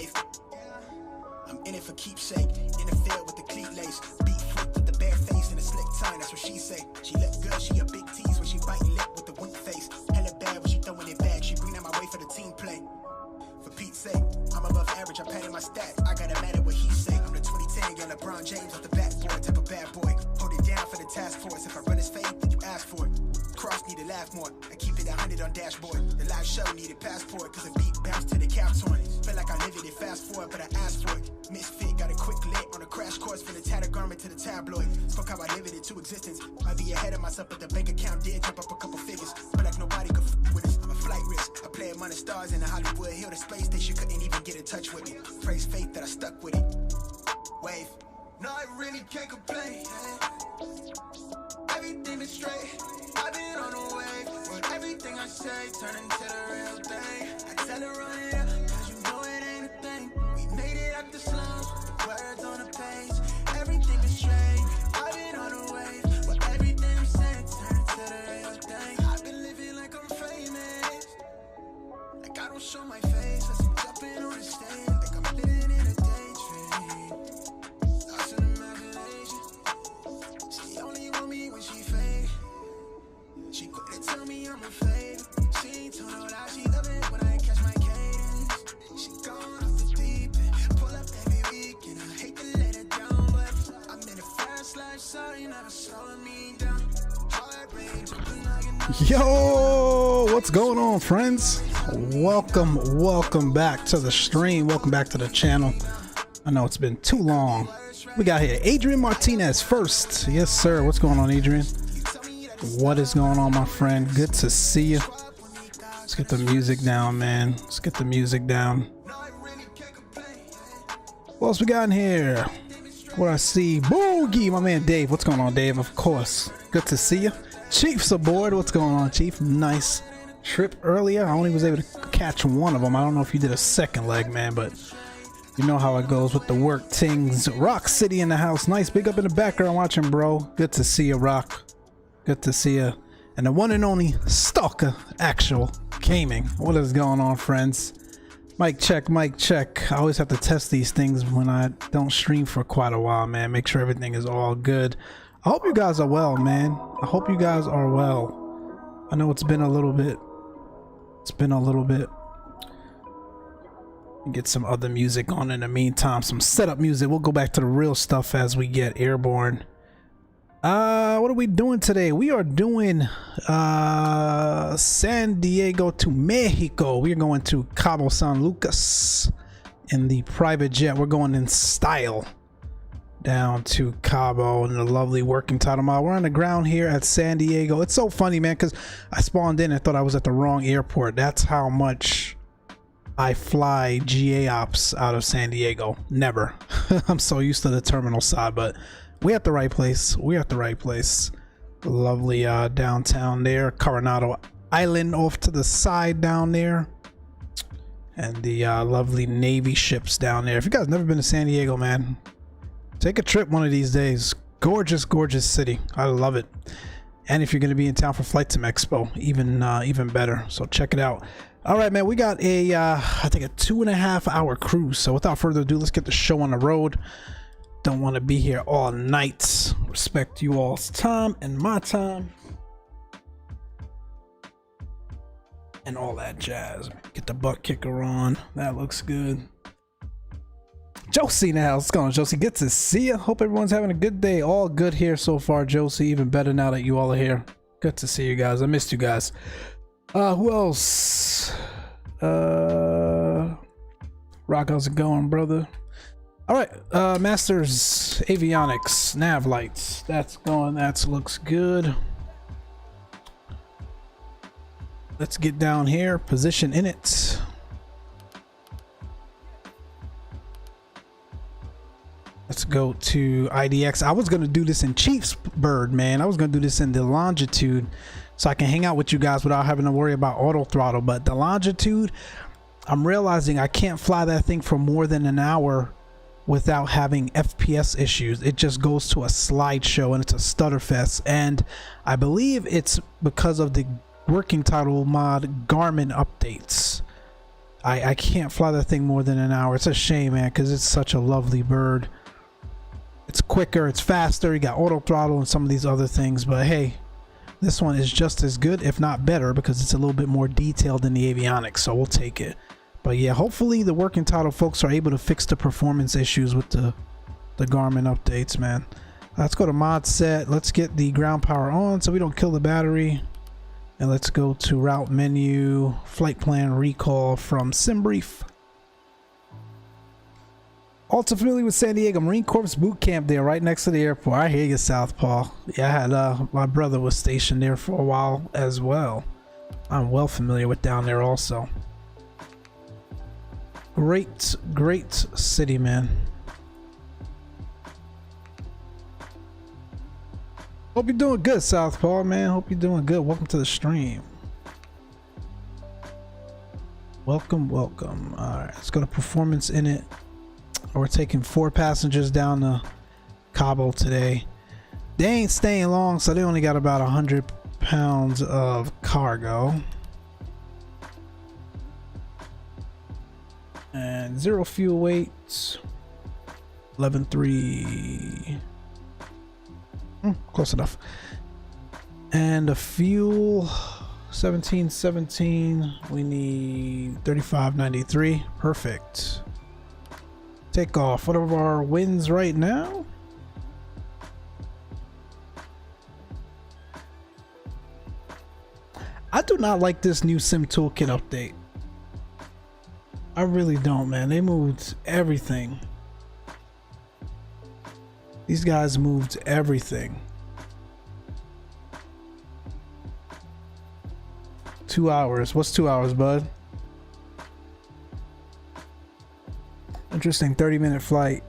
Wave. I'm in it for keepsake. In the field with the cleat lace. Beat foot with the bare face and a slick tongue. That's what she say. She look good, she a big tease when she bite lip with the wink face. Hella bad when she throwing it back. She bring that my way for the team play. For Pete's sake, I'm above average. I'm padding my stats. I gotta matter what he say. I'm the 2010 young LeBron James off the backboard, type of bad boy. Hold it down for the task force. If I run his fade, then you ask for it. Cross need to laugh more. I keep it 100 on dashboard. The live show needed passport, cause the beat bounced to the cap torn. Feel like I live it and fast forward, but I asked for it. Misfit got a quick lit on a crash course for the tattered garment to the tabloid. Fuck how I live it into existence. Might be ahead of myself, but the bank account did jump up a couple figures. Feel like nobody could with us. I'm a flight risk. I play among the stars in the Hollywood Hill. The space station couldn't even get in touch with me. Praise faith that I stuck with it. Wave. No, I really can't complain. Everything is straight. I've been on the way. But everything I say turn into the real thing. I tell her run it up, cause you know it ain't a thing. We made it out the slums, the words on the page. Everything is straight. I've been on the wave. But everything I'm saying turn into the real thing. I've been living like I'm famous. Like I don't show my face. As I'm jumping on the stage. Like I'm living in a daydream. Lost in imagination. She only want me when she fake. She quick to tell me I'm a fake. She ain't told her that she love it when I catch my cadence. She gone off the deep end. Pull up every weekend. I hate to let her down, but I'm in a fast life, so you never slowing me down. Hard range, jumping like an Yo, what's going on, friends? Welcome back to the stream. Welcome back to the channel. I know it's been too long. We got here Adrian Martinez first. Yes, sir. What's going on, Adrian? What is going on, my friend? Good to see you. Let's get the music down, man. Let's get the music down. What else we got in here? What I see? Boogie, my man Dave. What's going on, Dave? Of course. Good to see you. Chief's aboard. What's going on, Chief? Nice trip earlier. I only was able to catch one of them. I don't know if you did a second leg, man, but you know how it goes with the work things. Rock City in the house. Nice. Big up in the background watching, bro. Good to see you, Rock. Good to see you. And the one and only Stalker Actual Gaming. What is going on, friends? Mic check, mic check. I always have to test these things when I don't stream for quite a while, man. Make sure everything is all good. I hope you guys are well, man. I hope you guys are well. I know it's been a little bit. Get some other music on in the meantime. Some setup music. We'll go back to the real stuff as we get airborne. What are we doing today? We are doing San Diego to Mexico. We are going to Cabo San Lucas in the private jet. We're going in style down to Cabo in the lovely working title model. We're on the ground here at San Diego. It's so funny, man, because I spawned in and thought I was at the wrong airport. That's how much I fly GA ops out of San Diego. Never. I'm so used to the terminal side, but we at the right place. We're at the right place. Lovely downtown there. Coronado Island off to the side down there. And the lovely Navy ships down there. If you guys never been to San Diego, man, take a trip one of these days. Gorgeous, gorgeous city. I love it. And if you're going to be in town for FlightSim Expo, even better. So check it out. All right, man, we got a, I think a 2.5 hour cruise. So without further ado, let's get the show on the road. Don't want to be here all night. Respect you all's time and my time. And all that jazz. Get the butt kicker on. That looks good. Josie in the house. What's going on, Josie? Good to see you. Hope everyone's having a good day. All good here so far, Josie. Even better now that you all are here. Good to see you guys. I missed you guys. Who else? Rock, how's it going, brother? All right, Masters Avionics nav lights. That's going. That looks good. Let's get down here. Position in it. Let's go to IDX. I was gonna do this in Chief's Bird, man. I was gonna do this in the longitude, so I can hang out with you guys without having to worry about auto throttle. But the longitude, I'm realizing I can't fly that thing for more than an hour without having FPS issues. It just goes to a slideshow and it's a stutter fest. And I believe it's because of the working title mod Garmin updates. I can't fly that thing more than an hour. It's a shame, man, because it's such a lovely bird. It's quicker, it's faster, you got auto throttle and some of these other things, but hey, this one is just as good, if not better, because it's a little bit more detailed than the avionics, so we'll take it. But yeah, hopefully the Working Title folks are able to fix the performance issues with the Garmin updates, man. Let's go to mod set. Let's get the ground power on so we don't kill the battery. And let's go to route menu, flight plan recall from SimBrief. Also familiar with San Diego Marine Corps boot camp there right next to the airport. I hear you, Southpaw. Yeah, I had my brother was stationed there for a while as well. I'm well familiar with down there also. Great city, man. Hope you're doing good, Southpaw, man. Hope you're doing good. Welcome to the stream. Welcome. All right, let's go to performance in it. We're taking 4 passengers down to Cabo today. They ain't staying long, so they only got about 100 pounds of cargo. And 0 fuel weight. 11.3. Close enough. And a fuel 1717. We need 3593. Perfect. Take off. What are our winds right now? I do not like this new sim toolkit update. I really don't, man. They moved everything. These guys moved everything. 2 hours. What's 2 hours, bud? Interesting. 30-minute flight.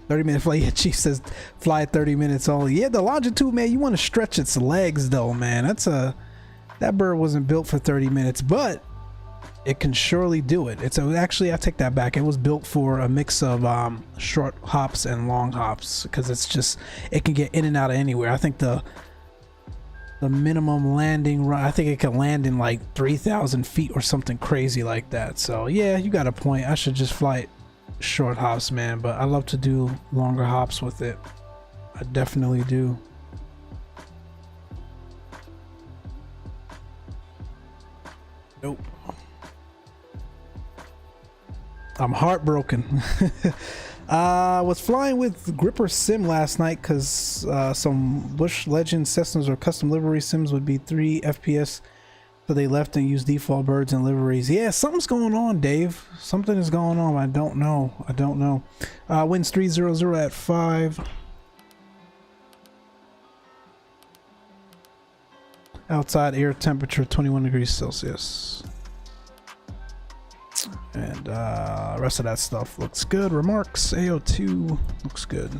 30-minute flight. Yeah, Chief says fly 30 minutes only. Yeah, the longitude, man, you want to stretch its legs though, man. That bird wasn't built for 30 minutes, but it can surely do it. Actually, I take that back. It was built for a mix of short hops and long hops, because it can get in and out of anywhere. I think the minimum landing run, I think it can land in like 3,000 feet or something crazy like that. So yeah, you got a point. I should just fly short hops, man, but I love to do longer hops with it. I definitely do. Nope. I'm heartbroken. Was flying with Gripper Sim last night because some Bush Legend Cessnas or custom livery sims would be 3 FPS, so they left and used default birds and liveries. Yeah, something's going on, Dave. Something is going on. I don't know. Winds 300 at 5. Outside air temperature 21 degrees Celsius. And rest of that stuff looks good. Remarks AO2 looks good.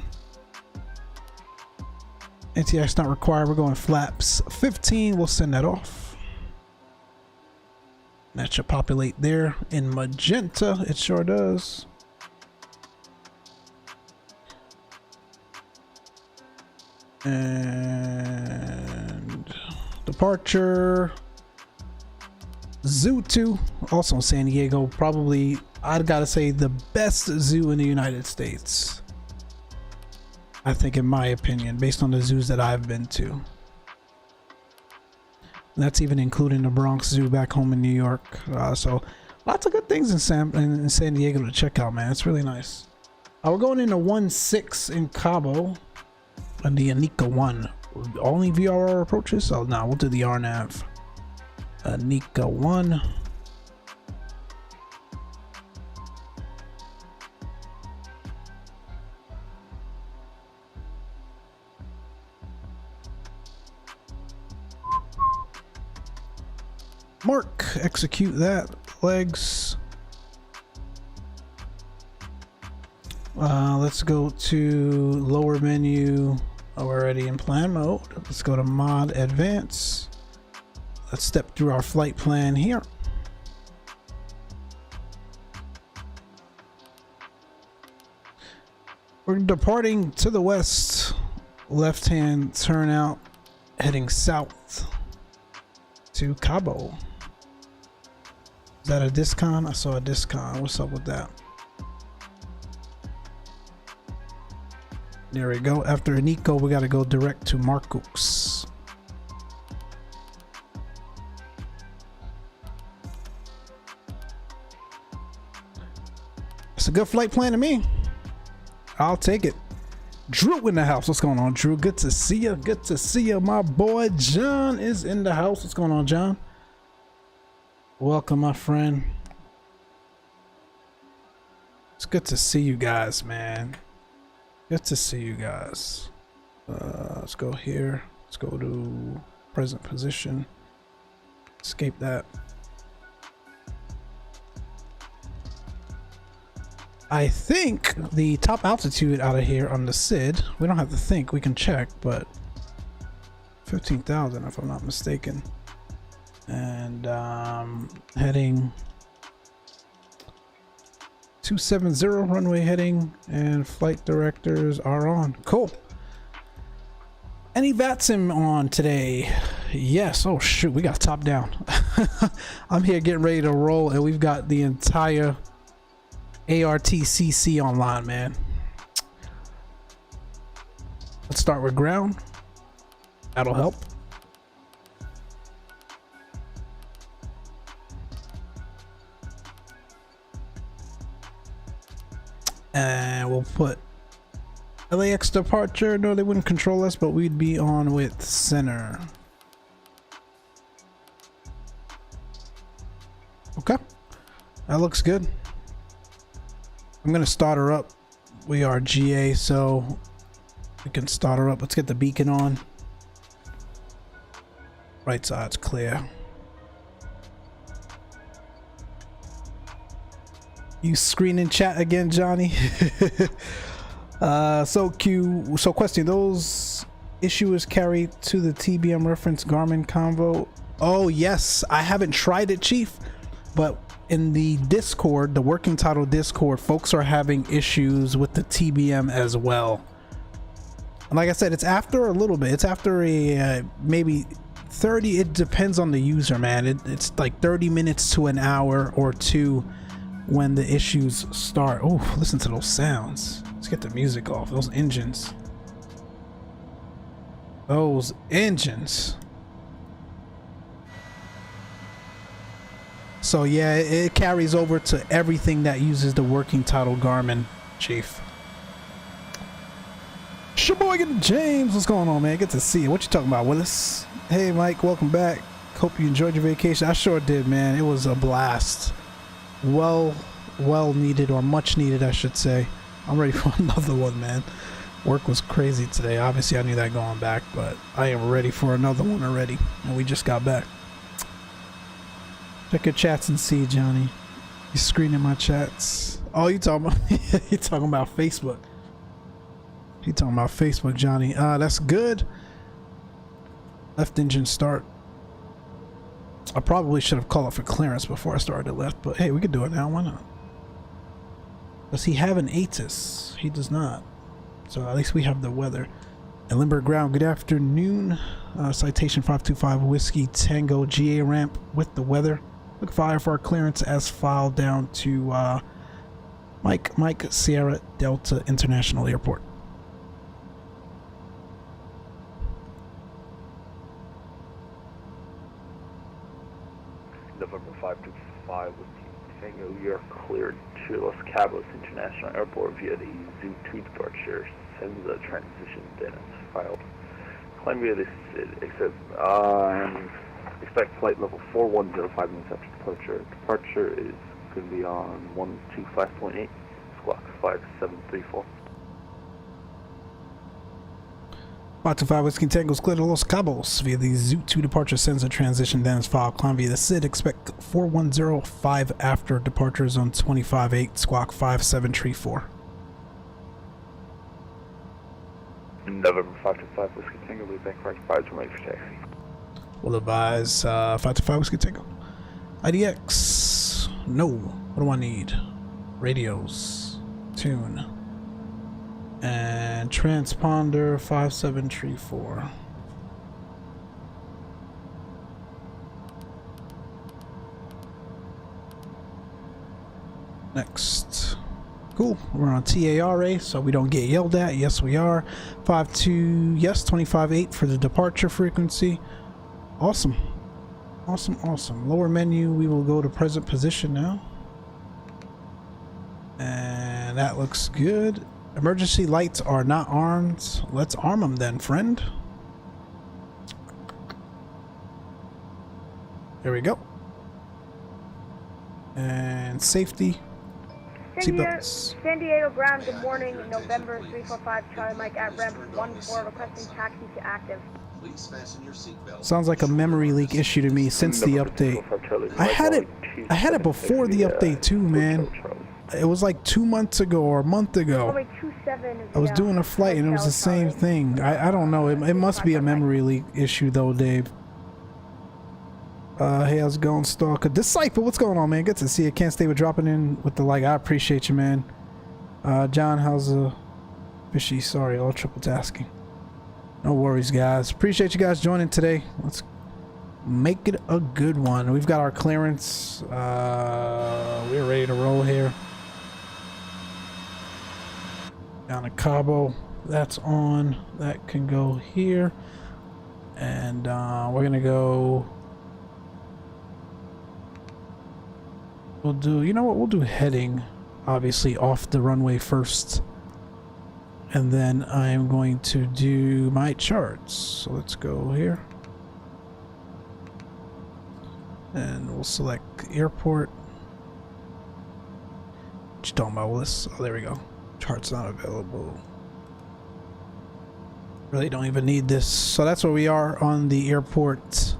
NTX not required. We're going flaps 15. We'll send that off. That should populate there in magenta. It sure does. And departure. Zoo 2, also in San Diego. Probably, I'd gotta say, the best zoo in the United States. I think, in my opinion, based on the zoos that I've been to. And that's even including the Bronx Zoo back home in New York. So, lots of good things in San Diego to check out, man. It's really nice. We're going into 1.6 in Cabo. And the Anika 1. Only VRR approaches? So, no, we'll do the RNAV. Anika 1. Mark, execute that. Legs. Let's go to lower menu. We're already in plan mode. Let's go to mod advance. Let's step through our flight plan here. We're departing to the west, left hand turn out, heading south to Cabo. Is that a discon? I saw a discon. What's up with that? There we go. After Nico, we got to go direct to Marcus. It's a good flight plan to me. I'll take it. Drew in the house. What's going on, Drew? Good to see you. Good to see you. My boy John is in the house. What's going on, John? Welcome, my friend. It's good to see you guys, man. Good to see you guys. Let's go here. Let's go to present position. Escape that. I think the top altitude out of here on the SID, we don't have to think, we can check, but 15,000 if I'm not mistaken. And heading 270, runway heading, and flight directors are on. Cool. Any VATSIM on today? Yes. Oh shoot, we got top down. I'm here getting ready to roll, and we've got the entire ARTCC online, man. Let's start with ground. That'll help. And we'll put LAX departure. No, they wouldn't control us, but we'd be on with center. Okay, that looks good. I'm gonna start her up. We are GA, so we can start her up. Let's get the beacon on. Right side's clear. You screen in chat again, Johnny. So question, those issuers carry to the TBM reference Garmin Convo? Oh yes, I haven't tried it, Chief, but in the Discord, the Working Title Discord, folks are having issues with the TBM as well. And like I said, it's after a little bit. It's after a maybe 30. It depends on the user, man. It's like 30 minutes to an hour or two when the issues start. Oh, listen to those sounds. Let's get the music off. Those engines. Those engines. So yeah, it carries over to everything that uses the Working Title Garmin, Chief. Sheboygan James, what's going on, man? Good to see you. What you talking about, Willis? Hey, Mike, welcome back. Hope you enjoyed your vacation. I sure did, man. It was a blast. Well needed, or much needed, I should say. I'm ready for another one, man. Work was crazy today. Obviously, I knew that going back, but I am ready for another one already. And we just got back. Check your chats and see, Johnny. You screening my chats? Oh, you talking about you talking about Facebook? You talking about Facebook, Johnny? That's good. Left engine start. I probably should have called it for clearance before I started left, but hey, we could do it now. Why not? Does he have an Asus? He does not. So at least we have the weather. And Limburg ground. Good afternoon. Citation 525 Whiskey Tango GA ramp with the weather. Look fire for our clearance as filed down to Mike Sierra Delta International Airport. November 525 with Tango, you're cleared to Los Cabos International Airport via the Zoo 2 departure. Send the transition then it's filed. Climb via this except expect flight level 4105 minutes after departure. Departure is going to be on 125.8, squawk 5734. 525 Whiskey Tango's clear to Los Cabos via the Zoo 2 departure. Sends a transition Dennis file. Climb via the SID. Expect 4105 after departures on 25.8, squawk 5734. November 525 Whiskey Tango, leave back right prides ready for taxi. We'll advise 525 Whiskey Tango. IDX. No. What do I need? Radios. Tune. And transponder 5734. Next. Cool. We're on TARA, so we don't get yelled at. Yes, we are. 52. Yes, 25.8 for the departure frequency. Awesome. Awesome, awesome. Lower menu, we will go to present position now. And that looks good. Emergency lights are not armed. Let's arm them then, friend. There we go. And safety. Seatbelts. San Diego ground, good morning. November 345 Charlie Mike at ramp 14 requesting taxi to active. Please fasten your seatbelt. Sounds like a memory leak issue to me since the update. I had it before the update too, man. It was like 2 months ago or a month ago. I was doing a flight and it was the same thing. I don't know. It must be a memory leak issue though, Dave. Hey, how's it going, Stalker? Disciple, what's going on, man? Good to see you. Can't stay with dropping in with the like. I appreciate you, man. John, how's the fishy? Sorry, all triple tasking. No worries, guys. Appreciate you guys joining today. Let's make it a good one. We've got our clearance. We're ready to roll here. Down to Cabo. That's on. That can go here. And we're gonna go. We'll do, you know what, we'll do heading, obviously, off the runway first. And then I'm going to do my charts. So let's go here. And we'll select airport. What you talking about, Willis? Oh, there we go. Charts not available. Really don't even need this. So that's where we are on the airport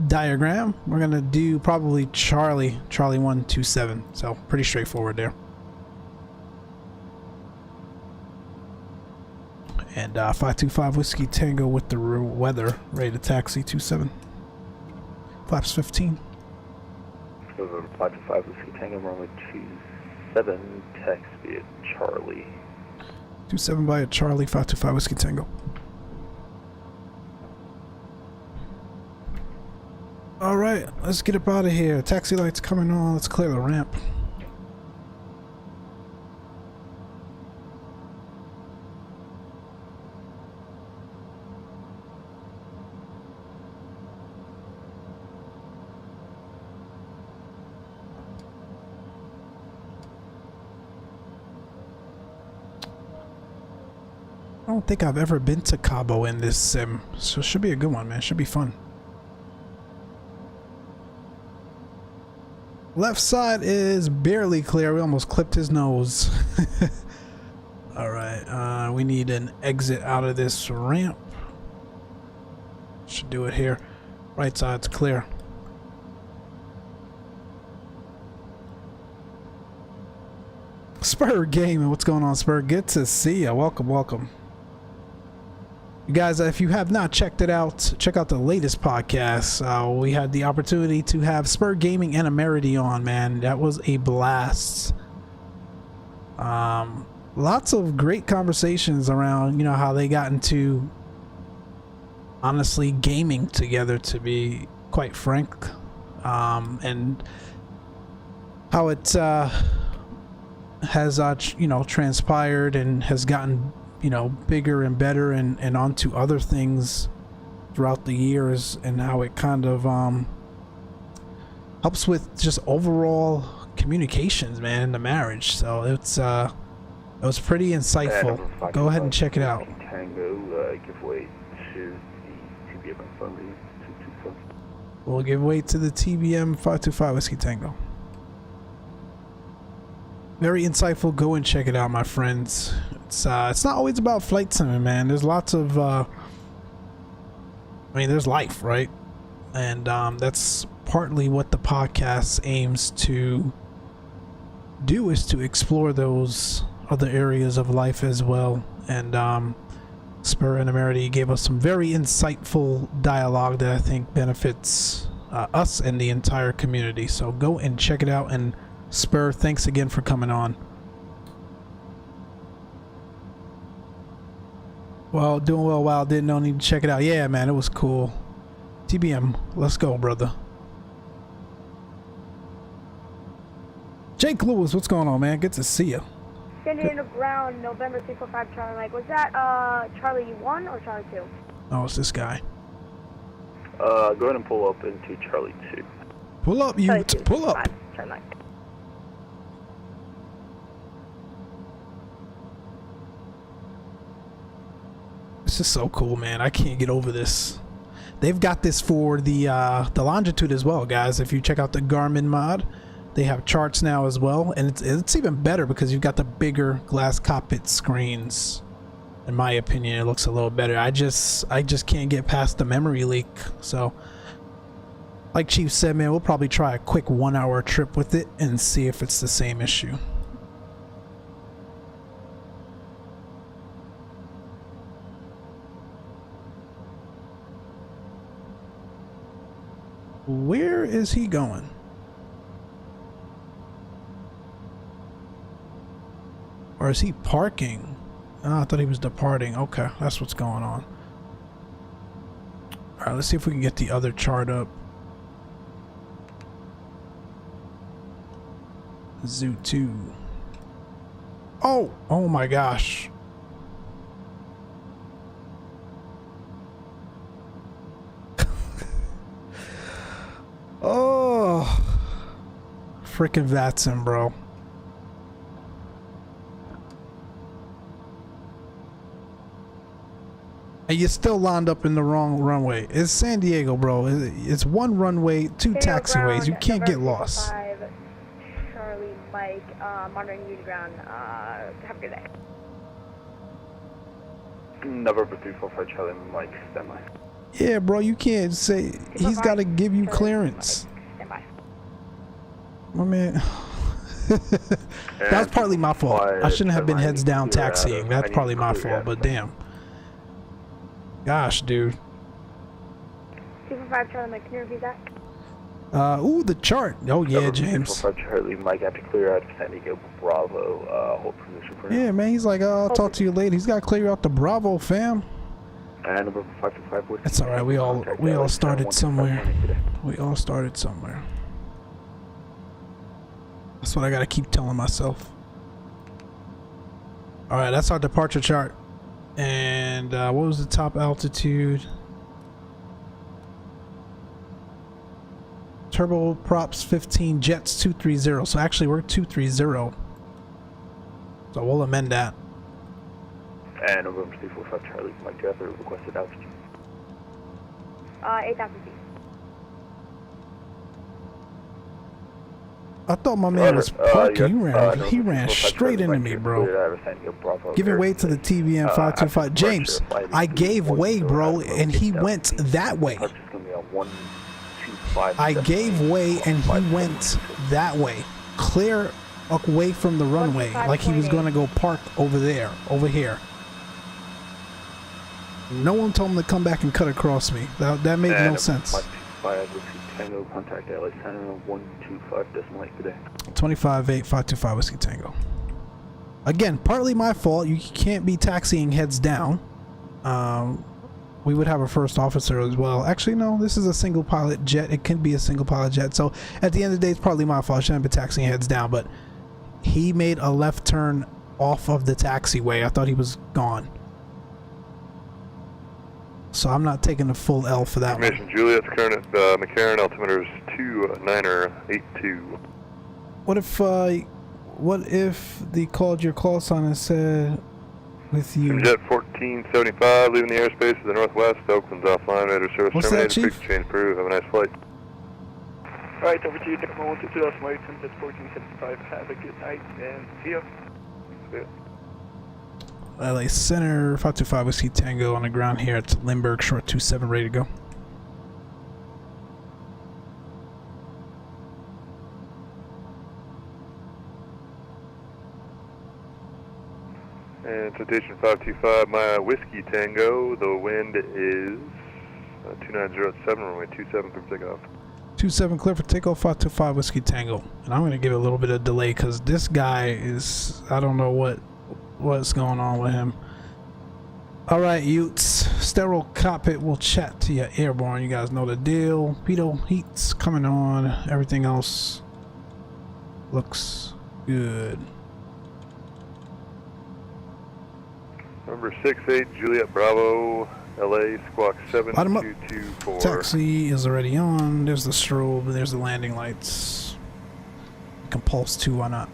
diagram. We're gonna do probably Charlie 127, so pretty straightforward there. And 525 Whiskey Tango with the weather, ready to taxi 27. Flaps 15. 525 Whiskey Tango, runway 27, taxi at Charlie. 27 by a Charlie, 525 Whiskey Tango. Alright, let's get up out of here. Taxi lights coming on. Let's clear the ramp. I don't think I've ever been to Cabo in this sim, so it should be a good one, man. It should be fun. Left side is barely clear. We almost clipped his nose. Alright, we need an exit out of this ramp. Should do it here. Right side's clear. Spur Gaming, what's going on, Spur? Good to see ya. Welcome, welcome. You guys, if you have not checked it out, check out the latest podcast. We had the opportunity to have Spur Gaming and Amerity on, man. That was a blast. Lots of great conversations around, you know, how they got into, honestly, gaming together, to be quite frank. And how it has, you know, transpired and has gotten, you know, bigger and better and onto other things throughout the years, and how it kind of helps with just overall communications, man, in the marriage. So it's it was pretty insightful. Go ahead and check it out. Tango, give way to the TBM Friendly 225. We'll give way to the TBM 525 Whiskey Tango. Very insightful. Go and check it out, my friends. It's not always about flight simming, man. There's lots of I mean, there's life, right? And that's partly what the podcast aims to do, is to explore those other areas of life as well. And Spur and Amerity gave us some very insightful dialogue that I think benefits us and the entire community. So go and check it out. And Spur, thanks again for coming on. Well, doing well. Wow, didn't know, need to check it out. Yeah, man, it was cool. TBM, let's go, brother. Jake Lewis, what's going on, man? Good to see you. San Diego ground, November 345 Charlie Mike. Was that Charlie 1 or Charlie 2? Oh, it's this guy. Go ahead and pull up into Charlie 2. Pull up, you. Charlie 2, Pull up. 5, Charlie Mike. This is so cool, man. I can't get over this. They've got this for the longitude as well, guys. If you check out the Garmin mod, they have charts now as well, and it's even better because you've got the bigger glass cockpit screens. In my opinion, it looks a little better. I just can't get past the memory leak. So, like Chief said, man, we'll probably try a quick 1-hour trip with it and see if it's the same issue. Where is he going? Or is he parking? Oh, I thought he was departing. Okay, that's what's going on. All right, let's see if we can get the other chart up. Zoo 2. Oh my gosh. Oh, freaking VATSIM, bro. And you're still lined up in the wrong runway. It's San Diego, bro. It's one runway, two taxiways. You can't get lost. Charlie Mike, monitoring you to ground. Have a good day. November 345 Charlie Mike, stand by. Yeah, bro, you can't say he's got to give you clearance. Stand by. My man. That's partly my fault. I shouldn't have been heads down taxiing. That's probably my fault, but damn. Gosh, dude. 245 Charlie Mike, can you repeat that? Ooh, the chart. Oh yeah, James. 245 Charlie Mike, after clear out of San Diego Bravo, hold position for now. Yeah, man, he's like, oh, I'll talk to you later. He's got to clear out the Bravo, fam. And number 525. That's all right. We all started somewhere. We all started somewhere. That's what I gotta keep telling myself. All right, that's our departure chart. And what was the top altitude? Turboprops 15, jets 230. So actually, we're 230. So we'll amend that. And November 345 Charlie Mike, do you have the requested altitude? 8,000 feet. I thought my man was parking. He ran straight into me, bro. Giving way to the TVM 525. James, I gave way, bro, and he went that way. I gave way and he went that way. Clear away from the runway, like he was going to go park over there, over here. No one told him to come back and cut across me. That made no sense. Tango, contact LA Center 125.8 today. 25-8 525 Whiskey Tango. Again, partly my fault. You can't be taxiing heads down. We would have a first officer as well. Actually, no, this is a single pilot jet. It can be a single pilot jet. So at the end of the day, it's partly my fault. I shouldn't be taxiing heads down, but he made a left turn off of the taxiway. I thought he was gone. So I'm not taking the full L for that Information, one. Juliet's current McCarran, altimeter is 2982. What if they called your call sign and said with you? Jet 1475, leaving the airspace to the northwest, Oakland's offline, radar service What's terminated, that, Chief? frequency change approved, have a nice flight. Alright, over to you, Tacoma 122, that's my jet 1475, have a good night, and see ya. See ya. LA Center 525 Whiskey Tango on the ground here at Lindbergh, short 27, ready to go. And citation 525, my Whiskey Tango, the wind is 2907, runway 27 for takeoff. 27 clear for takeoff, 525 Whiskey Tango. And I'm going to give it a little bit of delay because this guy is, I don't know what's going on with him. All right, Utes, sterile cockpit, we'll chat to you airborne. You guys know the deal. Pitot heats coming on, everything else looks good. Number 68, Juliet Bravo, LA, Squawk 7224. Taxi is already on. There's the strobe. There's the landing lights. Compulse 2, why not?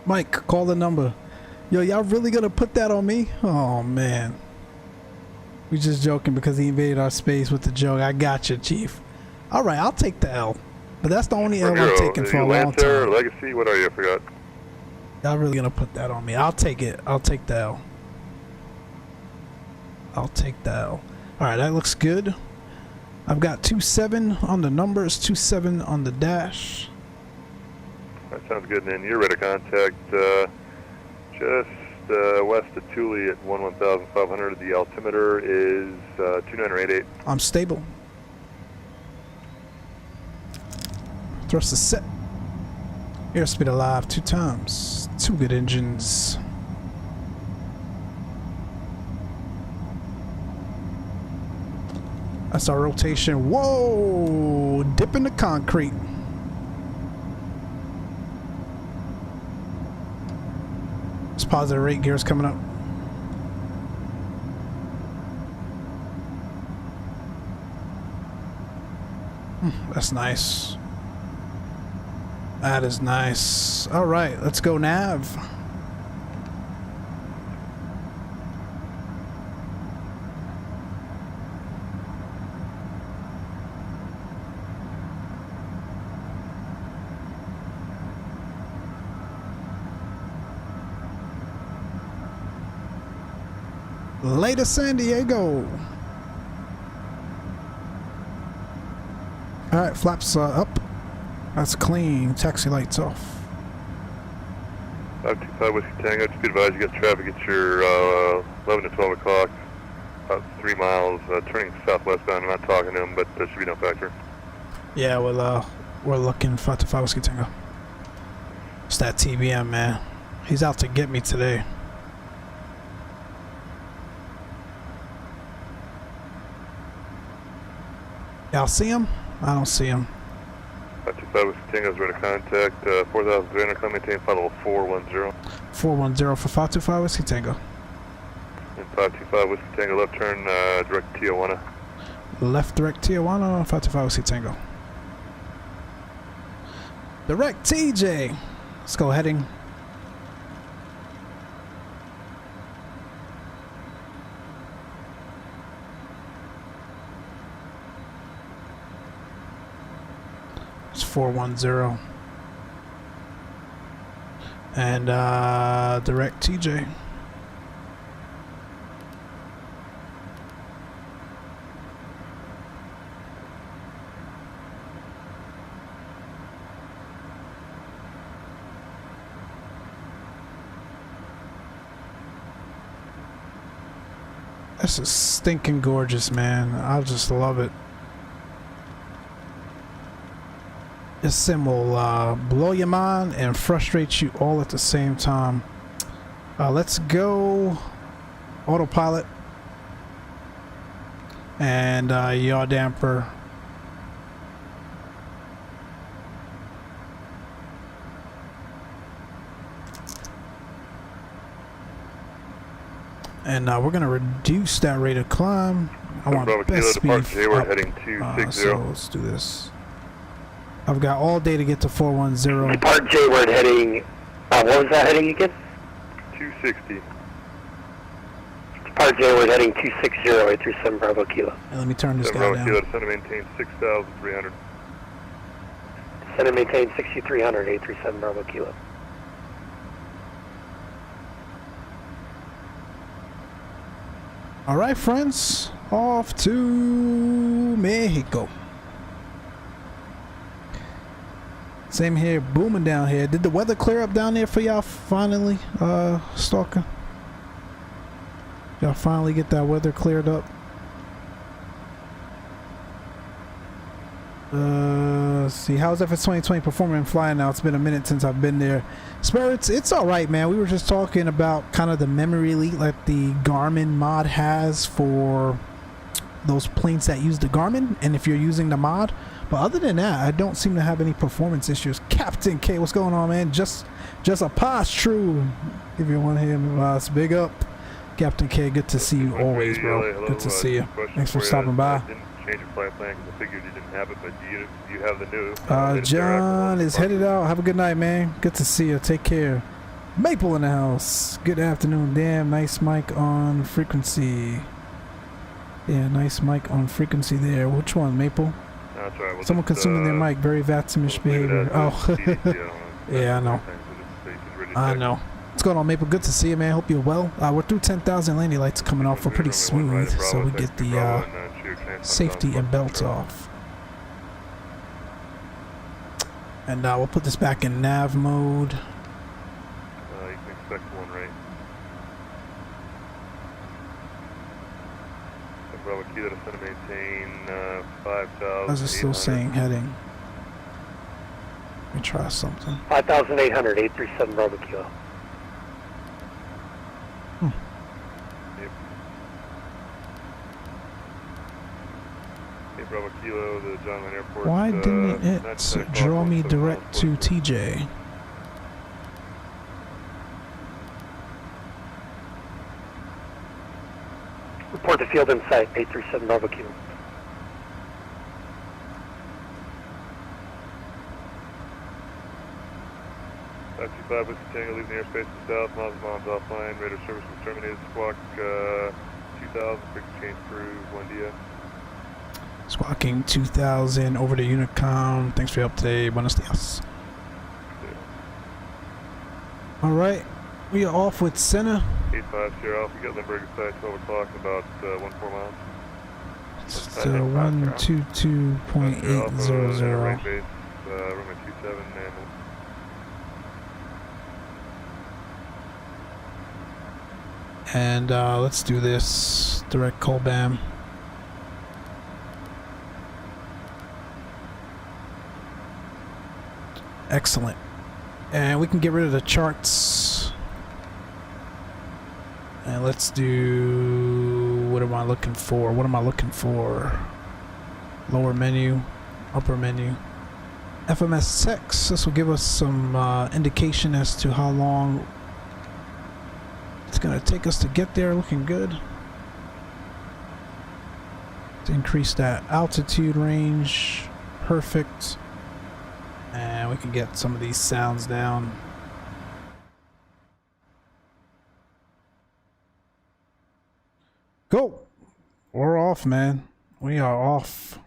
Mike, call the number. Yo, y'all really gonna put that on me? Oh man. We just joking because he invaded our space with the joke. I got you, Chief. Alright, I'll take the L. But that's the only L I'm taking for a long time. Legacy, what are you? I forgot. Y'all really gonna put that on me? I'll take it. I'll take the L. I'll take the L. Alright, that looks good. I've got 27 on the numbers, 27 on the dash. That sounds good. And then you're ready to contact just west of Thule at 11,500. The altimeter is 2988. I'm stable. Thrust is set. Airspeed alive 2 times. 2 good engines. That's our rotation. Whoa! Dip in the concrete. It's positive rate gears coming up. That's nice. That is nice. All right, let's go nav. Later, San Diego. All right, flaps up. That's clean. Taxi lights off. 525 Whiskey Tango. Just be advised you got traffic at your 11 to 12 o'clock. About 3 miles turning southwestbound. I'm not talking to him, but there should be no factor. Yeah, well, we're looking 525 Whiskey Tango. It's that TBM, man. He's out to get me today. Y'all see him? I don't see him. 525 Whiskey Tango is ready to contact 4,300. Come maintain flight level 410. 410 for 525 Whiskey Tango. And 525 Whiskey Tango left turn direct to Tijuana. Left direct Tijuana, 525 Whiskey Tango. Direct TJ. Let's go heading. It's 410. And direct TJ. This is stinking gorgeous, man. I just love it. This sim will blow your mind and frustrate you all at the same time. Let's go autopilot and yaw damper. And we're gonna reduce that rate of climb. I want best speed up. Heading 260. So let's do this. I've got all day to get to 410. Depart J, we're heading, what was that heading again? 260. Depart J, we're heading 260, 837 Bravo Kilo. And let me turn this guy Bravo down. Kilo, descend and maintain 6,300. Descend and maintain 6,300, 837 Bravo Kilo. All right, friends, off to Mexico. Same here, booming down here. Did the weather clear up down there for y'all finally, Stalker? Y'all finally get that weather cleared up? let's see. How's FS2020 performing and flying now? It's been a minute since I've been there. Spirits, it's all right, man. We were just talking about kind of the memory leak like the Garmin mod has for those planes that use the Garmin, and if you're using the mod. But other than that, I don't seem to have any performance issues. Captain K, what's going on, man? Just a pass true. If you want to hear me, big up. Captain K, good to see you always, bro. Hello, good to see you. Thanks for stopping by. Didn't change your flight plan because I figured you didn't have it, but you have the new. John is headed out. Have a good night, man. Good to see you. Take care. Maple in the house. Good afternoon. Damn, nice mic on frequency. Yeah, nice mic on frequency there. Which one, Maple? That's right. Someone consuming their mic. Very VATSIM-ish behavior. Oh. Yeah, I know. I know. What's going on, Maple? Good to see you, man. Hope you're well. We're through 10,000 landing lights coming off. We're pretty smooth, so we get the safety and belts off. And we'll put this back in nav mode. You can expect one, right? Bravo Kilo to center maintain 5,000. How's it still saying heading? Let me try something. 5,800, 837 Bravo Kilo. Bravo Kilo, the John Wayne Airport. Why didn't it draw me direct to TJ? Report the field in sight, 837 Bravo Kilo. Taxi 5 with Tango leaving the airspace to south, miles offline, radar service was terminated, squawk 2000, quick change crew, buen dia. Squawking 2000 over to Unicom. Thanks for your help today. Buenos dias. All right, we are off with Senna. 85 Sierra Alpha, you got Limburg at side 12 o'clock, about 14 miles. It's 122.800. Right base, runway 27, and let's do this direct Colbam. Excellent. And we can get rid of the charts. And let's do... What am I looking for? What am I looking for? Lower menu. Upper menu. FMS text. This will give us some indication as to how long it's going to take us to get there. Looking good. To increase that altitude range. Perfect. And we can get some of these sounds down. Go! We're off, man. We are off.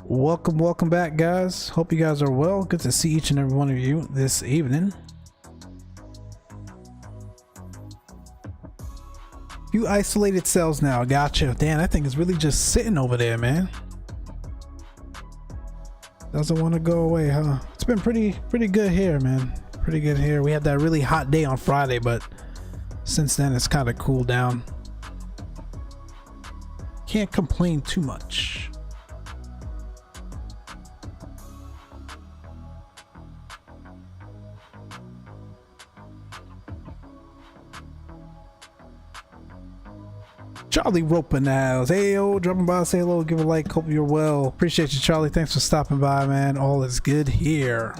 Welcome back, guys. Hope you guys are well. Good to see each and every one of you this evening. Few isolated cells now. Gotcha. Damn, that thing is really just sitting over there, man. Doesn't want to go away, huh? It's been pretty good here, man. Pretty good here. We had that really hot day on Friday, but since then it's kind of cooled down. Can't complain too much. Charlie Ropenals. Hey, yo, dropping by, say hello, give a like, hope you're well. Appreciate you, Charlie. Thanks for stopping by, man. All is good here.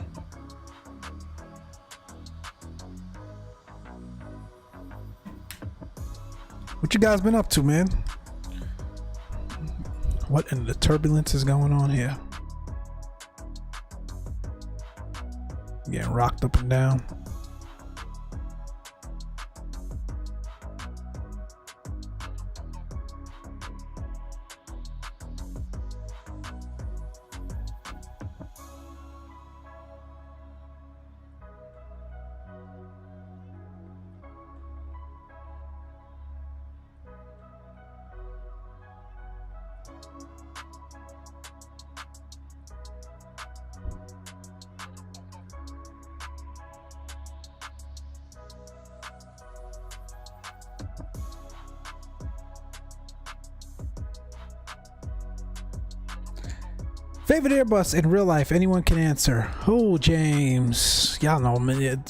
What you guys been up to, man? What in the turbulence is going on here? Getting rocked up and down. Favorite Airbus in real life? Anyone can answer. Oh, James. Y'all know, man.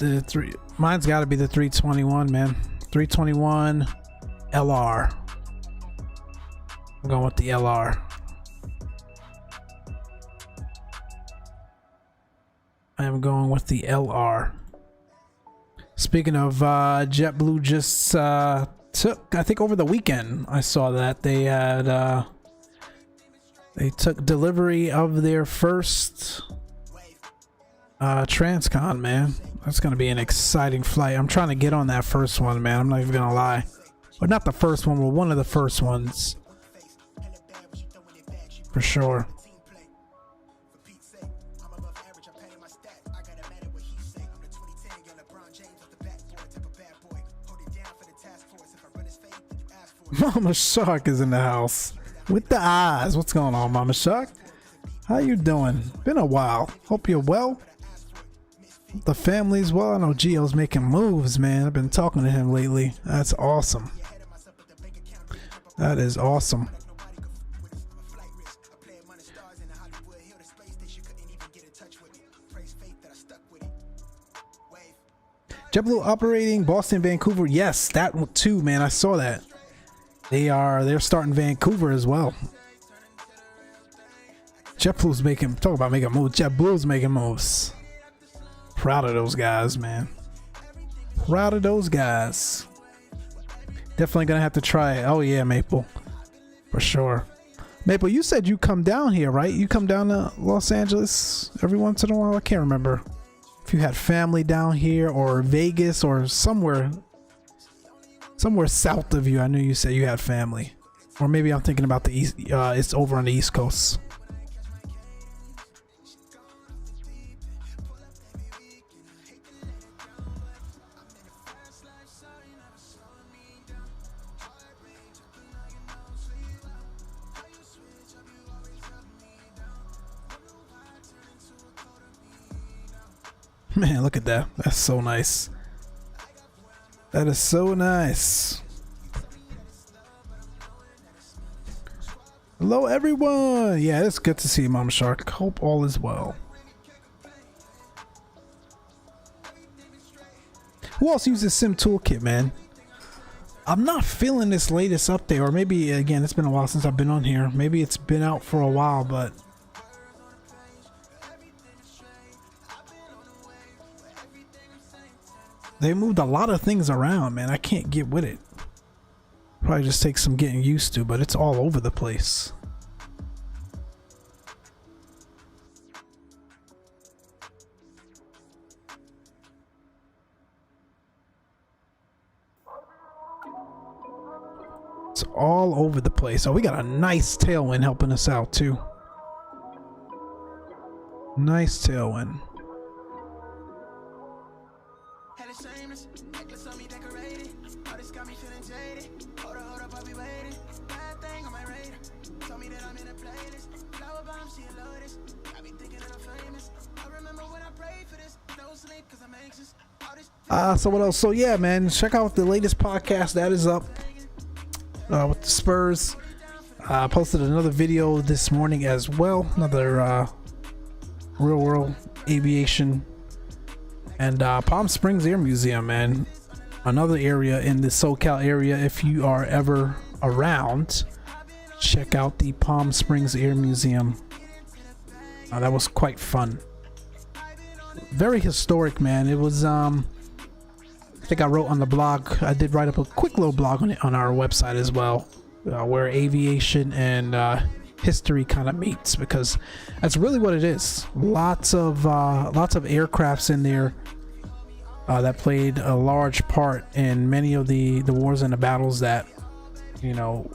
Mine's got to be the 321, man. 321 LR. I'm going with the LR. I am going with the LR. Speaking of JetBlue, just took, I think over the weekend, I saw that they had they took delivery of their first Transcon, man. That's gonna be an exciting flight. I'm trying to get on that first one, man. I'm not even gonna lie. But not the first one, but one of the first ones. For sure. Mama Shark is in the house with the eyes. What's going on, Mama Shark? How you doing? Been a while. Hope you're well. The family's well. I know Gio's making moves, man. I've been talking to him lately. That's awesome. That is awesome. JetBlue operating Boston, Vancouver. Yes, that one too, man. I saw that. They're starting Vancouver as well. JetBlue's talk about making moves. JetBlue's making moves. Proud of those guys, man. Proud of those guys. Definitely gonna have to try it. Oh yeah, Maple. For sure. Maple, you said you come down here, right? You come down to Los Angeles every once in a while. I can't remember if you had family down here or Vegas or somewhere south of you. I knew you said you had family, or maybe I'm thinking about the east. It's over on the East Coast. Man, look at that. That's so nice. That is so nice. Hello, everyone. Yeah, it's good to see you, Mama Shark. Hope all is well. Who else uses Sim Toolkit, man? I'm not feeling this latest update, or maybe, again, it's been a while since I've been on here. Maybe it's been out for a while, but they moved a lot of things around, man. I can't get with it. Probably just takes some getting used to, but it's all over the place. It's all over the place. Oh, we got a nice tailwind helping us out too. Nice tailwind. So what else? So yeah, man, check out the latest podcast that is up with the Spurs. Posted another video this morning as well, another real world aviation and Palm Springs Air Museum, man, another area in the SoCal area. If you are ever around, check out the Palm Springs Air Museum. That was quite fun, very historic, man. It was I think I wrote on the blog, I did write up a quick little blog on it on our website as well, where aviation and history kind of meets, because that's really what it is. Lots of aircrafts in there that played a large part in many of the wars and the battles that, you know,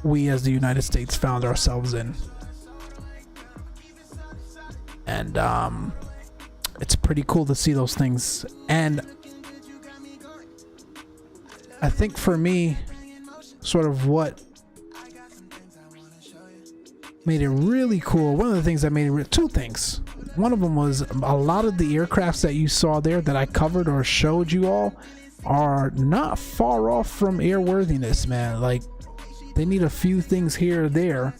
we as the United States found ourselves in. And it's pretty cool to see those things. And I think for me, sort of what made it really cool, one of the things that made it two things. One of them was a lot of the aircrafts that you saw there that I covered or showed you all are not far off from airworthiness, man. Like, they need a few things here or there,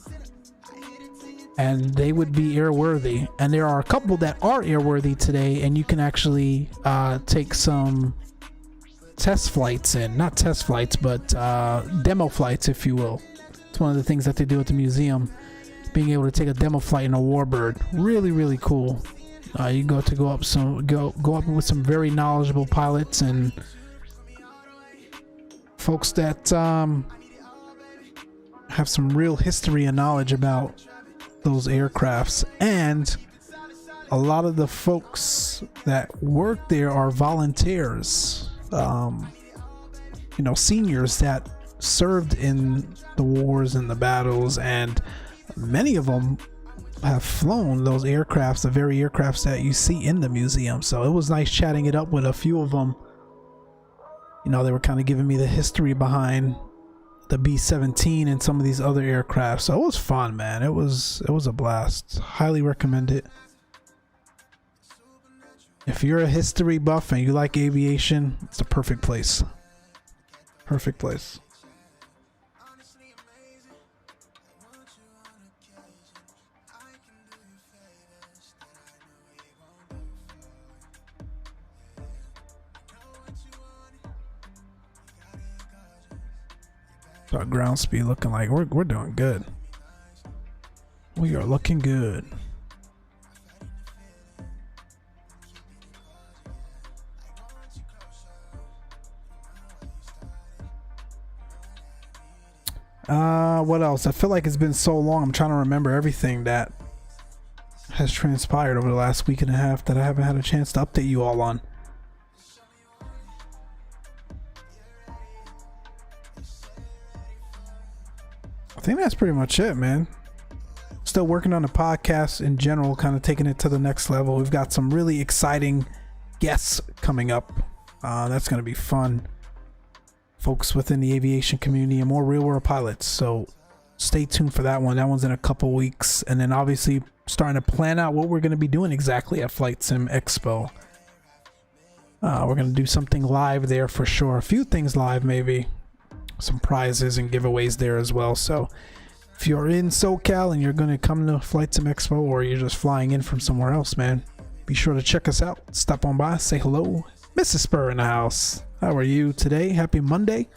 and they would be airworthy. And there are a couple that are airworthy today, and you can actually take some test flights in, not test flights, but demo flights, if you will. It's one of the things that they do at the museum, being able to take a demo flight in a Warbird. Really, really cool. You go up with some very knowledgeable pilots and folks that have some real history and knowledge about those aircrafts. And a lot of the folks that work there are volunteers, seniors that served in the wars and the battles, and many of them have flown those aircrafts, the very aircrafts that you see in the museum. So it was nice chatting it up with a few of them. They were kind of giving me the history behind the B-17 and some of these other aircraft. So it was fun, man. It was a blast. Highly recommend it. If you're a history buff and you like aviation, it's a perfect place. Perfect place. Our ground speed looking like we're doing good. We are looking good. What else? I feel like it's been so long. I'm trying to remember everything that has transpired over the last week and a half that I haven't had a chance to update you all on. I think that's pretty much it, man. Still working on the podcast in general, kind of taking it to the next level. We've got some really exciting guests coming up. That's going to be fun. Folks within the aviation community and more real world pilots. So stay tuned for that one. That one's in a couple weeks. And then obviously starting to plan out what we're going to be doing exactly at Flight Sim Expo. We're going to do something live there for sure. A few things live, maybe. Some prizes and giveaways there as well. So if you're in SoCal and you're going to come to Flight Sim Expo, or you're just flying in from somewhere else, man, be sure to check us out. Stop on by, say hello. Mrs. Spur in the house. How are you today? Happy Monday.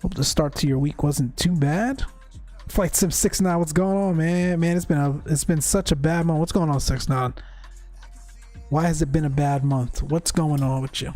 Hope the start to your week wasn't too bad. Flight Sim 69, what's going on, man? Man, it's been such a bad month. What's going on, 69? Why has it been a bad month? What's going on with you?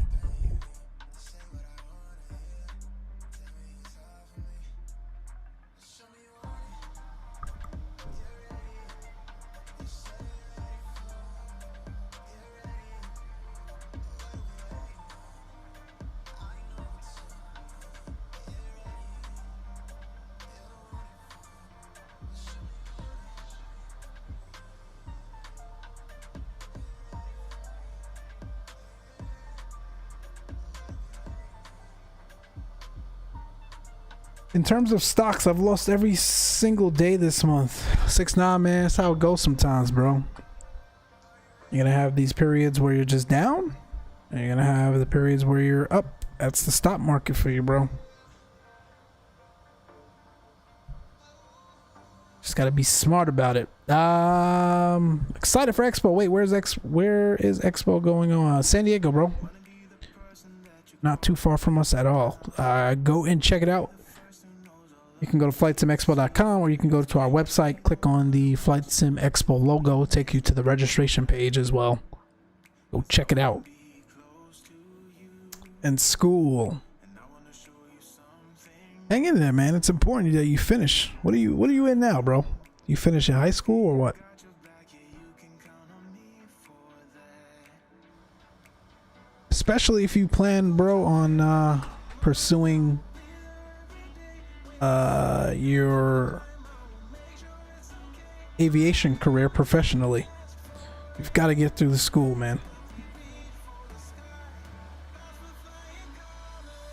In terms of stocks, I've lost every single day this month. 6-9, man, that's how it goes sometimes, bro. You're gonna have these periods where you're just down, and you're gonna have the periods where you're up. That's the stock market for you, bro. Just gotta be smart about it. Excited for Expo. Wait, where is Expo going on? San Diego, bro. Not too far from us at all. Go and check it out. You can go to flightsimexpo.com, or you can go to our website, click on the Flight Sim Expo logo, take you to the registration page as well. Go check it out. And school. Hang in there, man. It's important that you finish. What are you in now, bro? You finish in high school or what? Especially if you plan, bro, on pursuing your aviation career professionally. You've got to get through the school, man.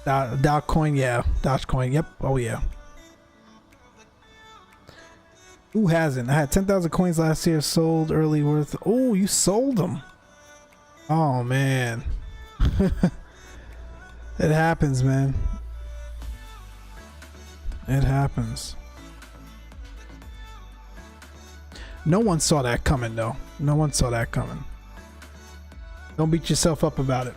Dogecoin, yeah. Dogecoin, yep. Oh, yeah. Who hasn't? I had 10,000 coins last year, sold early worth. Oh, you sold them. Oh, man. It happens, man. It happens. No one saw that coming, though. No one saw that coming. Don't beat yourself up about it.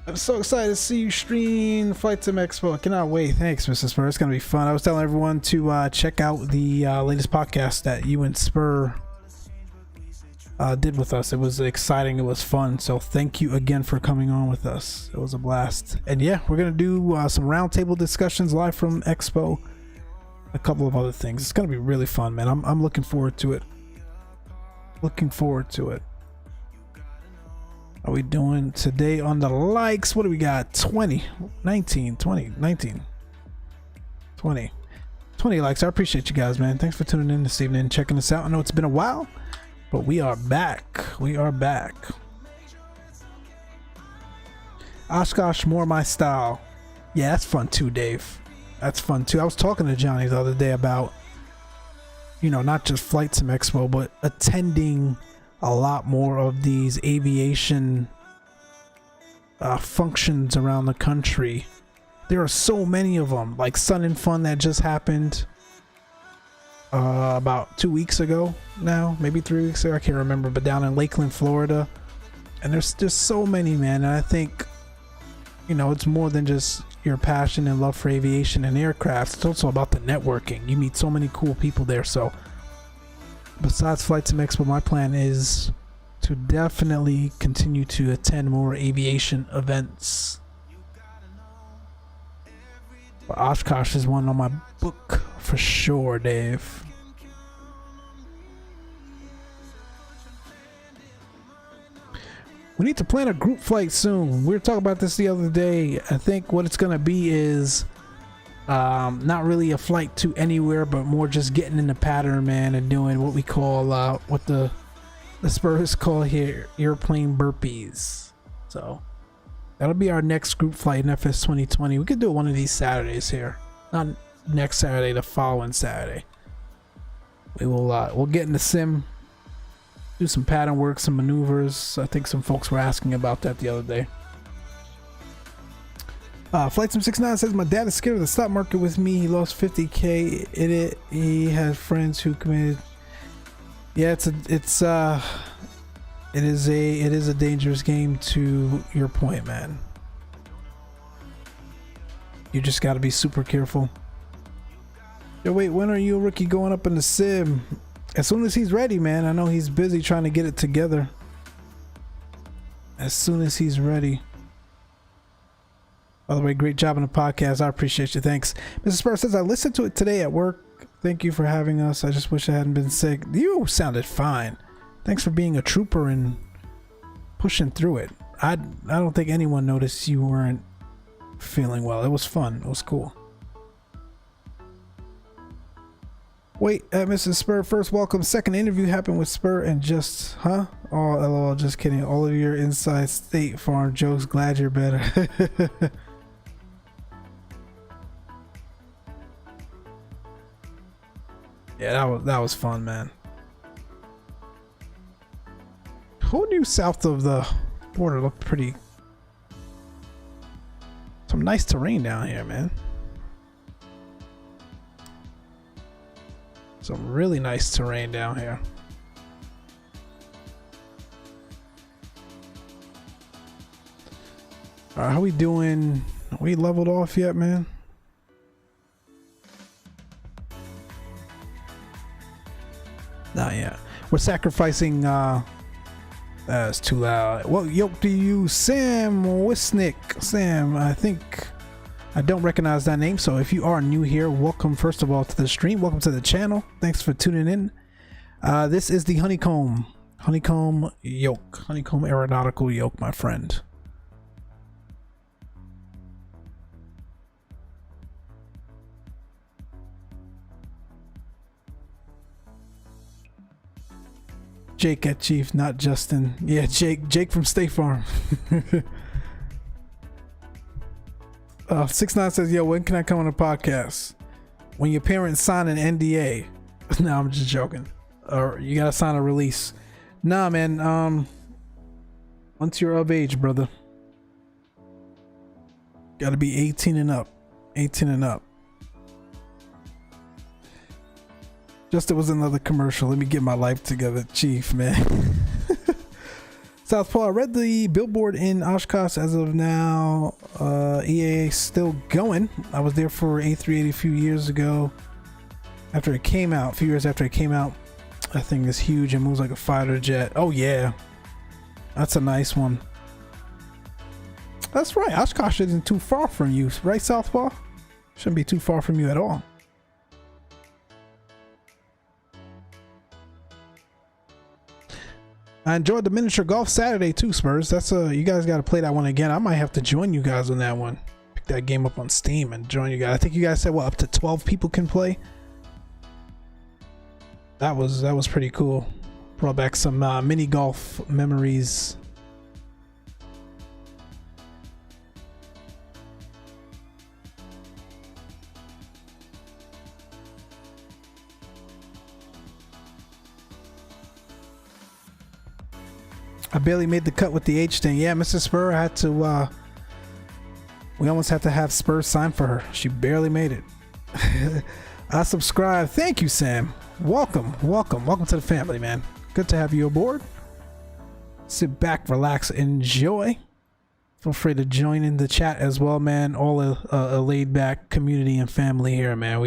I'm so excited to see you stream FlightSim Expo. I cannot wait. Thanks, Mrs. Spur. It's going to be fun. I was telling everyone to check out the latest podcast that you and Spur did with us. It was exciting. It was fun. So thank you again for coming on with us. It was a blast. And yeah, we're going to do some roundtable discussions live from Expo. A couple of other things. It's going to be really fun, man. I'm looking forward to it. Looking forward to it. Are we doing today on the likes? What do we got? 20, 19, 20, 19, 20 likes. I appreciate you guys, man. Thanks for tuning in this evening and checking us out. I know it's been a while, but we are back. We are back. Oshkosh, more my style. Yeah, that's fun too, Dave. That's fun too. I was talking to Johnny the other day about, you know, not just FlightSim Expo, but attending a lot more of these aviation functions around the country. There are so many of them, like Sun and Fun that just happened about 2 weeks ago now, maybe 3 weeks ago, I can't remember, but down in Lakeland, Florida. And there's just so many, man. And I think, you know, it's more than just your passion and love for aviation and aircraft. It's also about the networking. You meet so many cool people there. So besides FlightSim Expo, my plan is to definitely continue to attend more aviation events. But Oshkosh is one on my book for sure, Dave. We need to plan a group flight soon. We were talking about this the other day. I think what it's gonna be is not really a flight to anywhere, but more just getting in the pattern, man, and doing what we call what the Spurs call here airplane burpees. So that'll be our next group flight in FS2020. We could do it one of these Saturdays here, not next Saturday, the following Saturday. We will we'll get in the sim, do some pattern work, some maneuvers. I think some folks were asking about that the other day. FlightSim69 says my dad is scared of the stock market with me. He lost 50K in it. He has friends who committed. Yeah, it is a dangerous game. To your point, man. You just got to be super careful. Yo, wait, when are you, Rookie, going up in the sim? As soon as he's ready, man. I know he's busy trying to get it together. As soon as he's ready. By the way, great job on the podcast. I appreciate you. Thanks. Mrs. Spur says, I listened to it today at work. Thank you for having us. I just wish I hadn't been sick. You sounded fine. Thanks for being a trooper and pushing through it. I don't think anyone noticed you weren't feeling well. It was fun. It was cool. Wait, Mrs. Spur, first welcome. Second interview happened with Spur and just, huh? Oh, lol, just kidding. All of your inside State Farm jokes. Glad you're better. Yeah, that was fun, man. Who knew south of the border looked pretty. Some nice terrain down here, man. Some really nice terrain down here. Alright, how we doing? Are we leveled off yet, man? Not yet. We're sacrificing that's too loud. What yoke do you, Sam Wisnick? Sam, I think I don't recognize that name, so if you are new here, welcome first of all to the stream. Welcome to the channel. Thanks for tuning in. This is the honeycomb yoke, honeycomb aeronautical yoke, my friend. Jake at Chief, not Justin. Yeah, Jake from State Farm. 69 says, yo, when can I come on a podcast? When your parents sign an NDA. No, I'm just joking. Or you gotta sign a release. Nah, man. Once you're of age, brother. Gotta be 18 and up. 18 and up. Just it was another commercial. Let me get my life together, Chief, man. Southpaw, I read the billboard in Oshkosh as of now. EAA still going. I was there for A380 a few years ago. After it came out, a few years after it came out. That thing is huge and moves like a fighter jet. Oh yeah. That's a nice one. That's right. Oshkosh isn't too far from you, right, Southpaw? Shouldn't be too far from you at all. I enjoyed the miniature golf Saturday too, Spurs. That's you guys got to play that one again. I might have to join you guys on that one. Pick that game up on Steam and join you guys. I think you guys said what, up to 12 people can play. That was pretty cool. Brought back some mini golf memories. I barely made the cut with the H thing. Yeah, Mrs. Spur, I had to, we almost had to have Spur sign for her. She barely made it. I subscribe. Thank you, Sam. Welcome to the family, man. Good to have you aboard. Sit back, relax, enjoy. Feel free to join in the chat as well, man. All a laid back community and family here, man.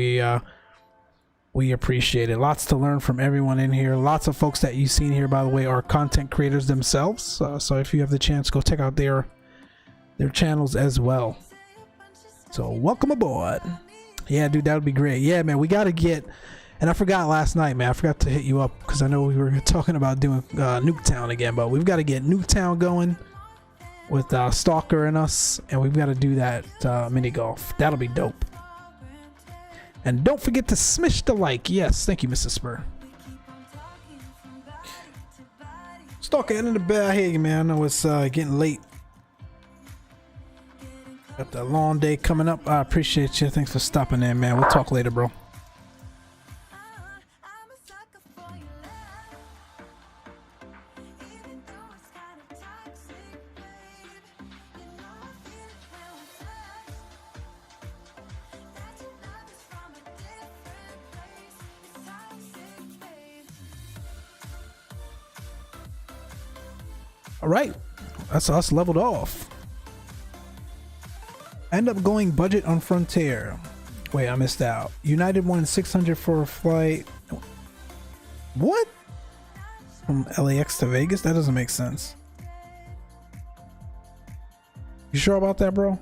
We appreciate it. Lots to learn from everyone in here. Lots of folks that you've seen here, by the way, are content creators themselves. So if you have the chance, go check out their channels as well. So welcome aboard. Yeah, dude, that would be great. Yeah, man, we got to get, and I forgot last night, man. I forgot to hit you up because I know we were talking about doing Nuketown again, but we've got to get Nuketown going with Stalker and us, and we've got to do that mini golf. That'll be dope. And don't forget to smash the like. Yes, thank you, Mrs. Spur. Stalker, end of the bed. I hear you, man. I know it's getting late. Got the long day coming up. I appreciate you. Thanks for stopping in, man. We'll talk later, bro. All right, that's us leveled off. End up going budget on Frontier. Wait, I missed out. United wanted 600 for a flight. What? From LAX to Vegas? That doesn't make sense. You sure about that, bro?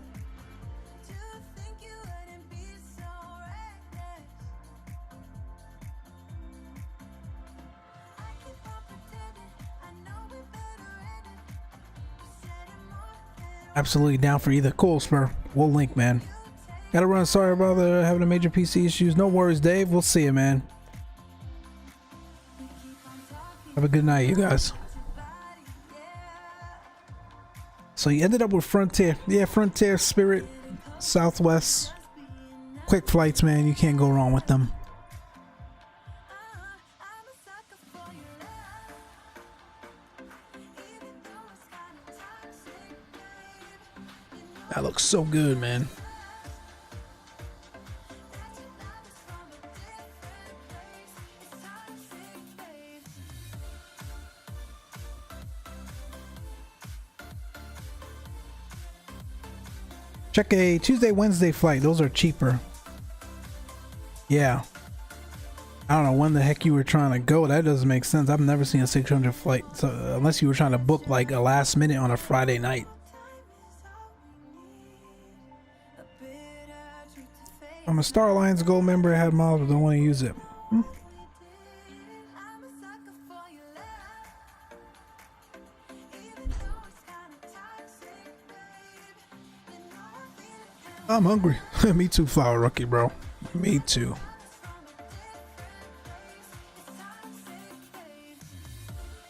Absolutely down for either. Cool, Spur. We'll link, man. Gotta run. Sorry about having a major PC issues. No worries, Dave. We'll see you, man. Have a good night, you guys. So you ended up with Frontier. Yeah, Frontier, Spirit, Southwest. Quick flights, man. You can't go wrong with them. That looks so good, man. Check a Tuesday, Wednesday flight. Those are cheaper. Yeah. I don't know when the heck you were trying to go. That doesn't make sense. I've never seen a 600 flight. So unless you were trying to book like a last minute on a Friday night. I'm a Star Alliance Gold member. I had miles, but don't want to use it. I'm hungry. Me too, Flower Rookie, bro. Me too.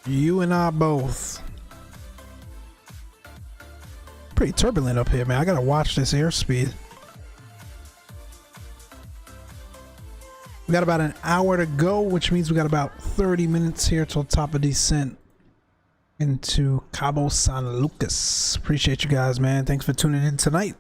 You and I both. Pretty turbulent up here, man. I gotta watch this airspeed. We got about an hour to go, which means we got about 30 minutes here till top of descent into Cabo San Lucas. Appreciate you guys, man. Thanks for tuning in tonight.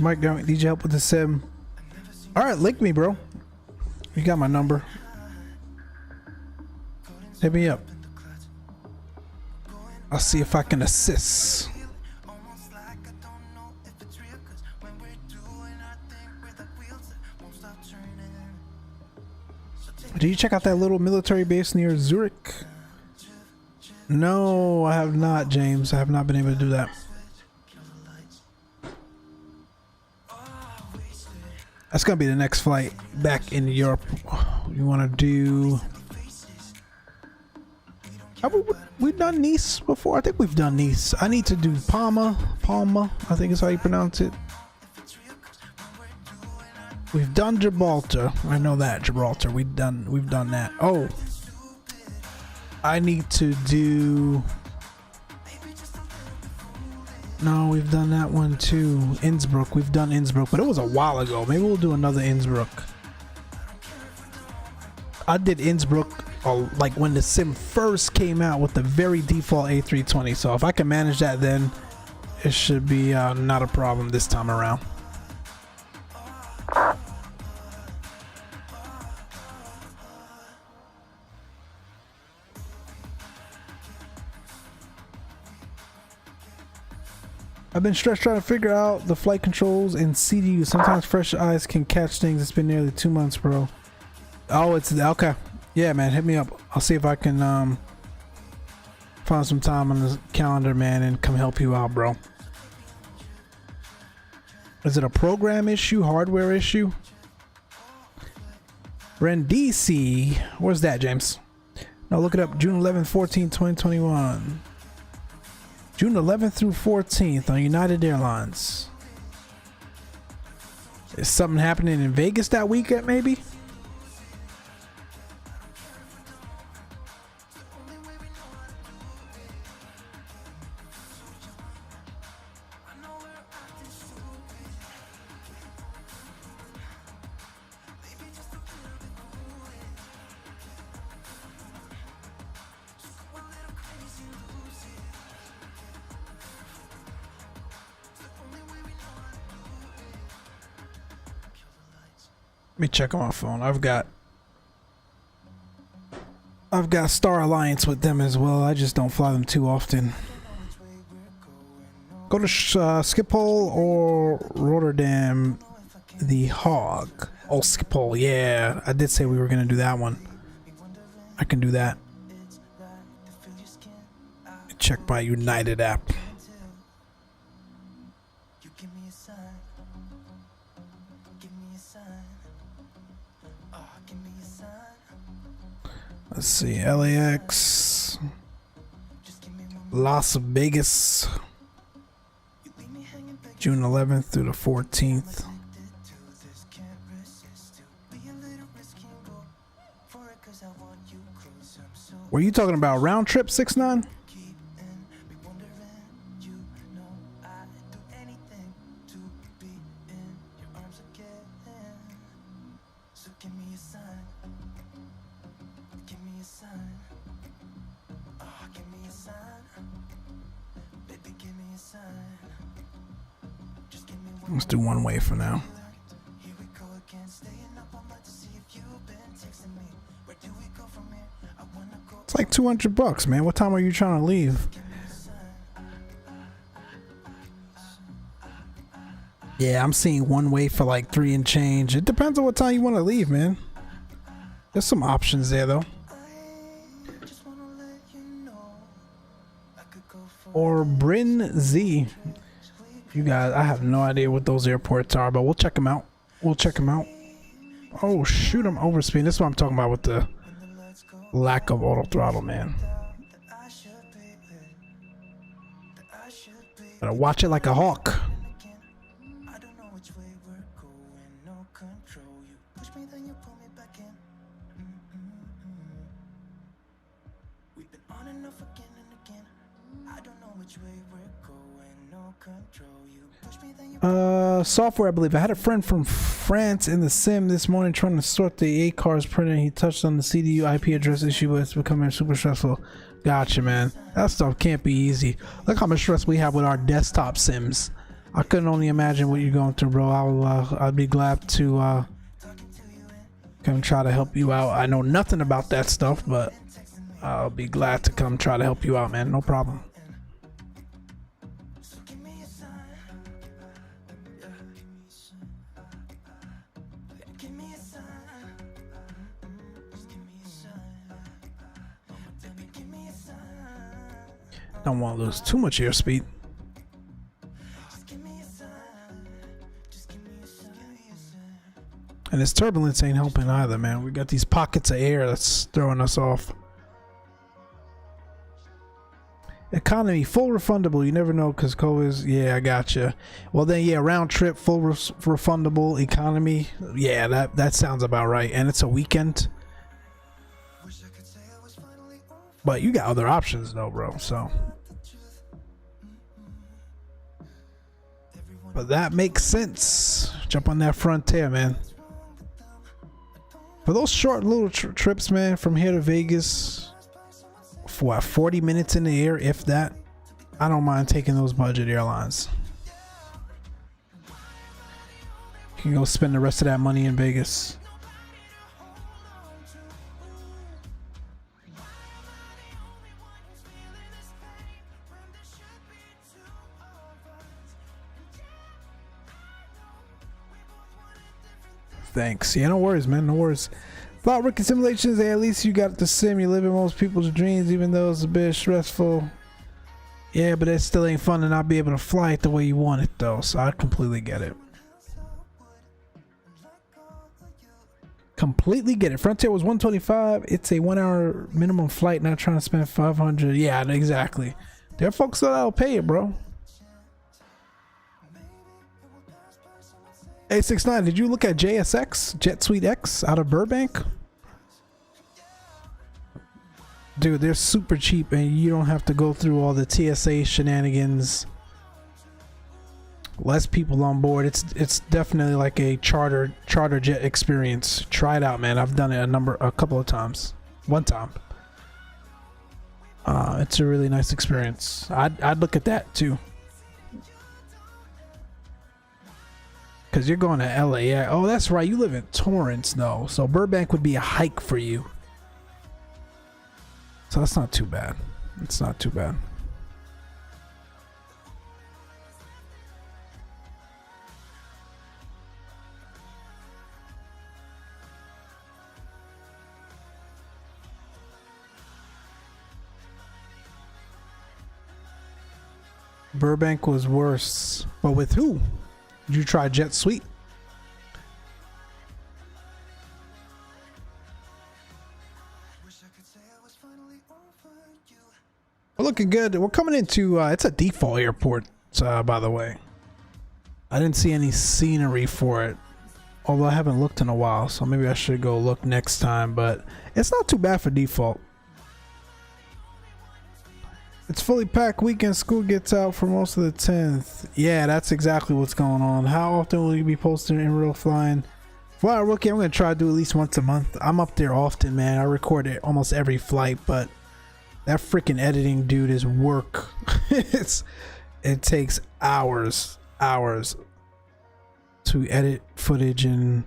Mike, need you help with the sim? All right, link me, bro. You got my number. Hit me up. I'll see if I can assist. Did you check out that little military base near Zurich? No, I have not, James. I have not been able to do that. That's gonna be the next flight back in Europe. You want to do? Have we done Nice before? I think we've done Nice. I need to do Palma. I think is how you pronounce it. We've done Gibraltar. I know that Gibraltar. We've done that. Oh, I need to do. No, we've done that one too. Innsbruck. We've done Innsbruck, but it was a while ago. Maybe we'll do another Innsbruck. I did Innsbruck like when the sim first came out with the very default A320. So if I can manage that, then it should be not a problem this time around. I've been stressed trying to figure out the flight controls in CDU. Sometimes fresh eyes can catch things. It's been nearly 2 months, bro. Oh, it's okay. Yeah, man, hit me up. I'll see if I can find some time on the calendar, man, and come help you out, bro. Is it a program issue, hardware issue? Brindisi. Where's that, James? No, look it up. June 11th, 14th, 2021. June 11th through 14th on United Airlines. Is something happening in Vegas that weekend, maybe? Let me check on my phone. I've got Star Alliance with them as well. I just don't fly them too often. Go to Schiphol or Rotterdam, the Hog. Oh, Schiphol, yeah. I did say we were gonna do that one. I can do that. Check my United app. Let's see, LAX, Las Vegas, June 11th through the 14th. Were you talking about round trip 6-9? Let's do one way for now. It's like $200, man. What time are you trying to leave? Yeah, I'm seeing one way for like 3 and change. It depends on what time you want to leave, man. There's some options there though. Or Bryn Z. You guys, I have no idea what those airports are, but we'll check them out. We'll check them out. Oh shoot, I'm overspeeding. This is what I'm talking about with the lack of auto throttle, man. Gotta watch it like a hawk. Software, I believe. I had a friend from France in the sim this morning trying to sort the ACARS printer. He touched on the CDU IP address issue, but it's becoming super stressful. Gotcha, man. That stuff can't be easy. Look how much stress we have with our desktop sims. I couldn't only imagine what you're going through, bro. I'd be glad to come try to help you out. I know nothing about that stuff, but I'll be glad to come try to help you out, man. No problem. Don't want to lose too much airspeed. And this turbulence ain't helping either, man. We got these pockets of air that's throwing us off. Economy, full refundable. You never know because COVID. Yeah, I gotcha. Well then, yeah, round trip, full refundable. Economy. Yeah, that sounds about right. And it's a weekend. But you got other options though, bro. So. But that makes sense. Jump on that Frontier, man. For those short little trips, man, from here to Vegas, for what, 40 minutes in the air, if that, I don't mind taking those budget airlines. You can go spend the rest of that money in Vegas. Thanks. Yeah, no worries, man. No worries. Flight rookie simulations, hey, at least you got the sim. You live in most people's dreams, even though it's a bit stressful. Yeah, but it still ain't fun to not be able to fly it the way you want it, though. So I completely get it. Completely get it. Frontier was 125. It's a 1 hour minimum flight, not trying to spend 500. Yeah, exactly. There are folks that'll pay it, bro. A69, did you look at JSX, Jet Suite X out of Burbank? Dude, they're super cheap and you don't have to go through all the TSA shenanigans. Less people on board. It's definitely like a charter jet experience. Try it out, man. I've done it a couple of times. One time. It's a really nice experience. I'd look at that too. Because you're going to LA. Yeah. Oh, that's right. You live in Torrance, though. So Burbank would be a hike for you. So that's not too bad. It's not too bad. Burbank was worse. But with who? Did you try Jet Suite? We're looking good. We're coming into, it's a default airport, by the way. I didn't see any scenery for it. Although I haven't looked in a while, so maybe I should go look next time. But it's not too bad for default. It's fully packed weekend. School gets out for most of the 10th. Yeah, that's exactly what's going on. How often will you be posting in real flying? Fly rookie, I'm going to try to do at least once a month. I'm up there often, man. I record it almost every flight, but that freaking editing, dude, is work. It takes hours to edit footage and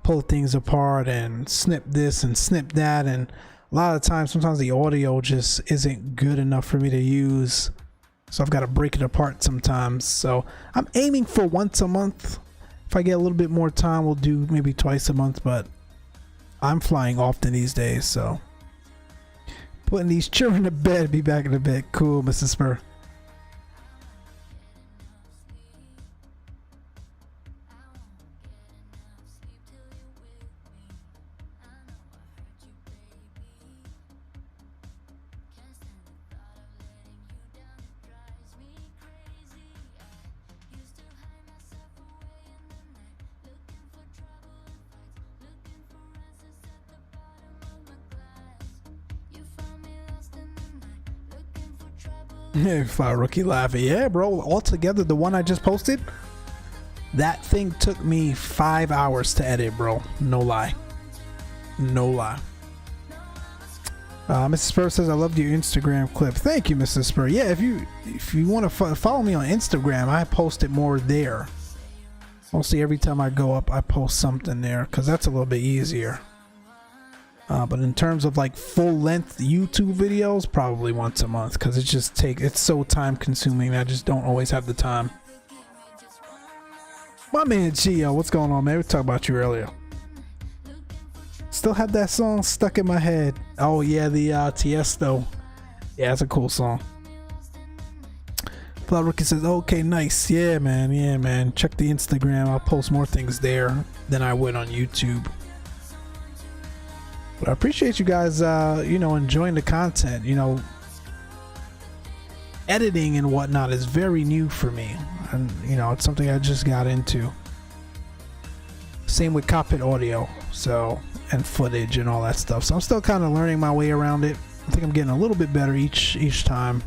pull things apart and snip this and snip that, and a lot of the times, sometimes the audio just isn't good enough for me to use. So I've got to break it apart sometimes. So I'm aiming for once a month. If I get a little bit more time, we'll do maybe twice a month. But I'm flying often these days. So putting these children to bed, be back in the bed. Cool, Mrs. Spur. Fly rookie laughing. Yeah, bro. Altogether, the one I just posted, that thing took me 5 hours to edit, bro. No lie. No lie. Mrs. Spur says, I loved your Instagram clip. Thank you, Mrs. Spur. Yeah, if you want to follow me on Instagram, I post it more there. Mostly every time I go up, I post something there because that's a little bit easier. But in terms of like full-length YouTube videos, probably once a month because it's so time-consuming. I just don't always have the time. My man Gio, what's going on, man? We talked about you earlier. Still have that song stuck in my head. Oh yeah, the Tiesto. Yeah, it's a cool song. Flower Rookie says, okay, nice. Yeah, man. Check the Instagram. I'll post more things there than I would on YouTube. But I appreciate you guys, enjoying the content. Editing and whatnot is very new for me. And, it's something I just got into. Same with cockpit audio. And footage and all that stuff. So I'm still kind of learning my way around it. I think I'm getting a little bit better each time.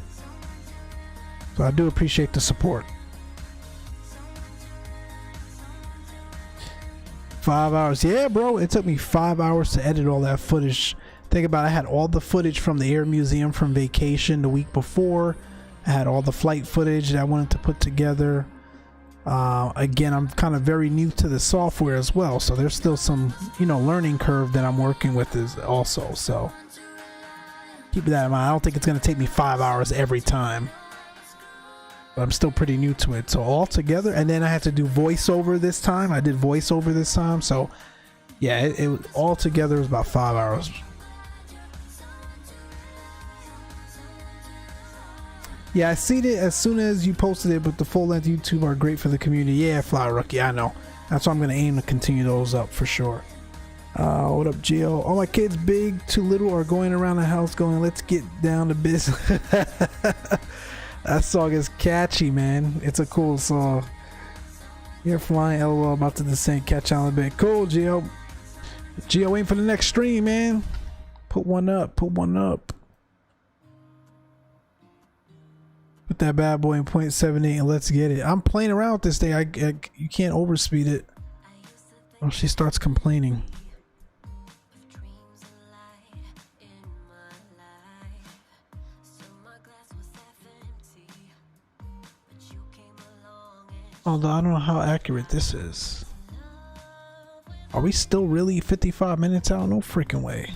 So I do appreciate the support. 5 hours. Yeah, bro. It took me 5 hours to edit all that footage. Think about it. I had all the footage from the Air Museum from vacation the week before. I had all the flight footage that I wanted to put together. Again, I'm kind of very new to the software as well, so there's still some, learning curve that I'm working with is also, so keep that in mind. I don't think it's going to take me 5 hours every time, but I'm still pretty new to it. So all together, and then I had to do voiceover this time. I did voiceover this time, so yeah, it all together was about 5 hours. Yeah, I seen it as soon as you posted it, but the full-length YouTube are great for the community. Yeah, Flower Rookie, I know. That's why I'm going to aim to continue those up for sure. What up, Gio? All my kids, big to little, are going around the house going, let's get down to business. That song is catchy, man. It's a cool song. You're flying, LOL, about to descend, catch on a bit. Cool, Gio. Gio, waiting for the next stream, man. Put one up. Put that bad boy in 0.78 and let's get it. I'm playing around with this thing. You can't overspeed it. Oh, she starts complaining. Although I don't know how accurate this is. Are we still really 55 minutes out? No freaking way.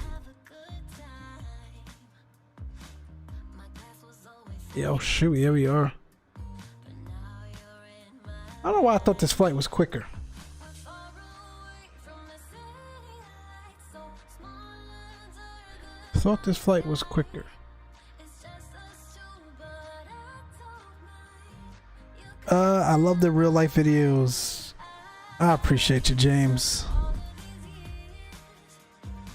Yeah, oh shoot, here we are. I don't know why I thought this flight was quicker. I thought this flight was quicker. I love the real life videos. I appreciate you, James.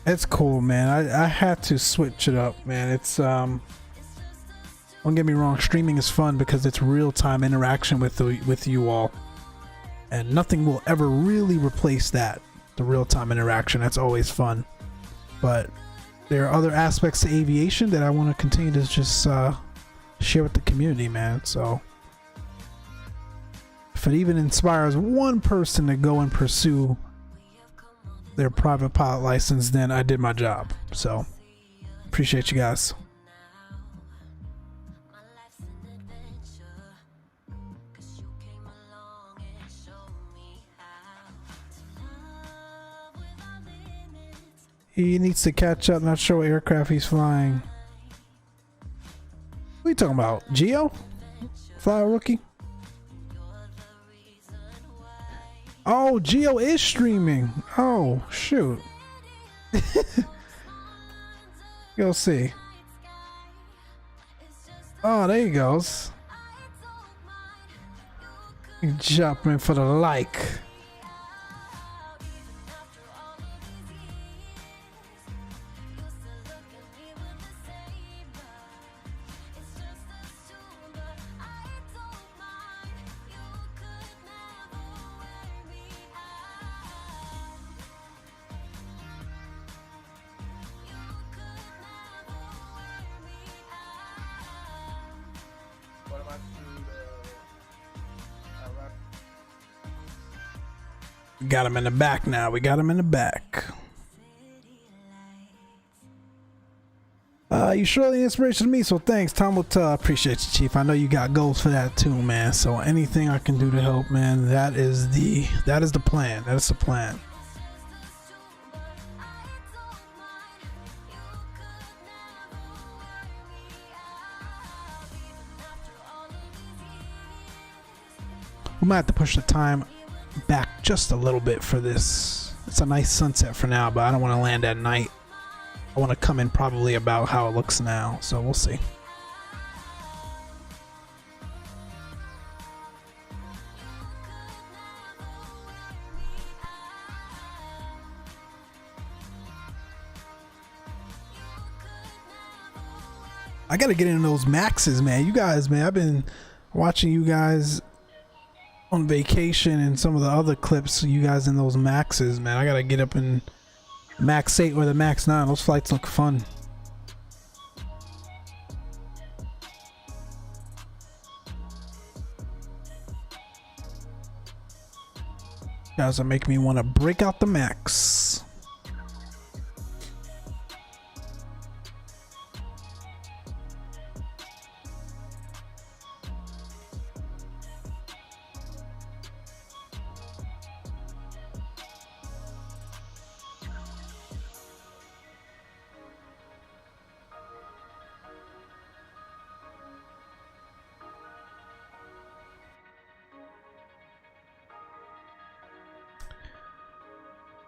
It's cool, man. I had to switch it up, man. It's don't get me wrong, streaming is fun because it's real-time interaction with you all, and nothing will ever really replace that, the real-time interaction. That's always fun, but there are other aspects to aviation that I want to continue to just share with the community, man. So if it even inspires one person to go and pursue their private pilot license, then I did my job. So appreciate you guys. He needs to catch up, not sure what aircraft he's flying. What are you talking about? Geo? Flower Rookie? Oh, Geo is streaming. Oh, shoot. You'll see. Oh, there he goes. Jumping for the like. We got him in the back now. We got him in the back. You surely inspiration to me, so thanks. Tom will appreciate you, Chief. I know you got goals for that too, man. So anything I can do to help, man, that is the plan. That is the plan. We might have to push the time back just a little bit for this. It's a nice sunset for now, but I don't want to land at night. I want to come in probably about how it looks now, so we'll see. I gotta get into those maxes, man. You guys, man, I've been watching you guys on vacation and some of the other clips. You guys in those maxes, man. I gotta get up in Max 8 or the Max 9. Those flights look fun. You guys are making me want to break out the Max.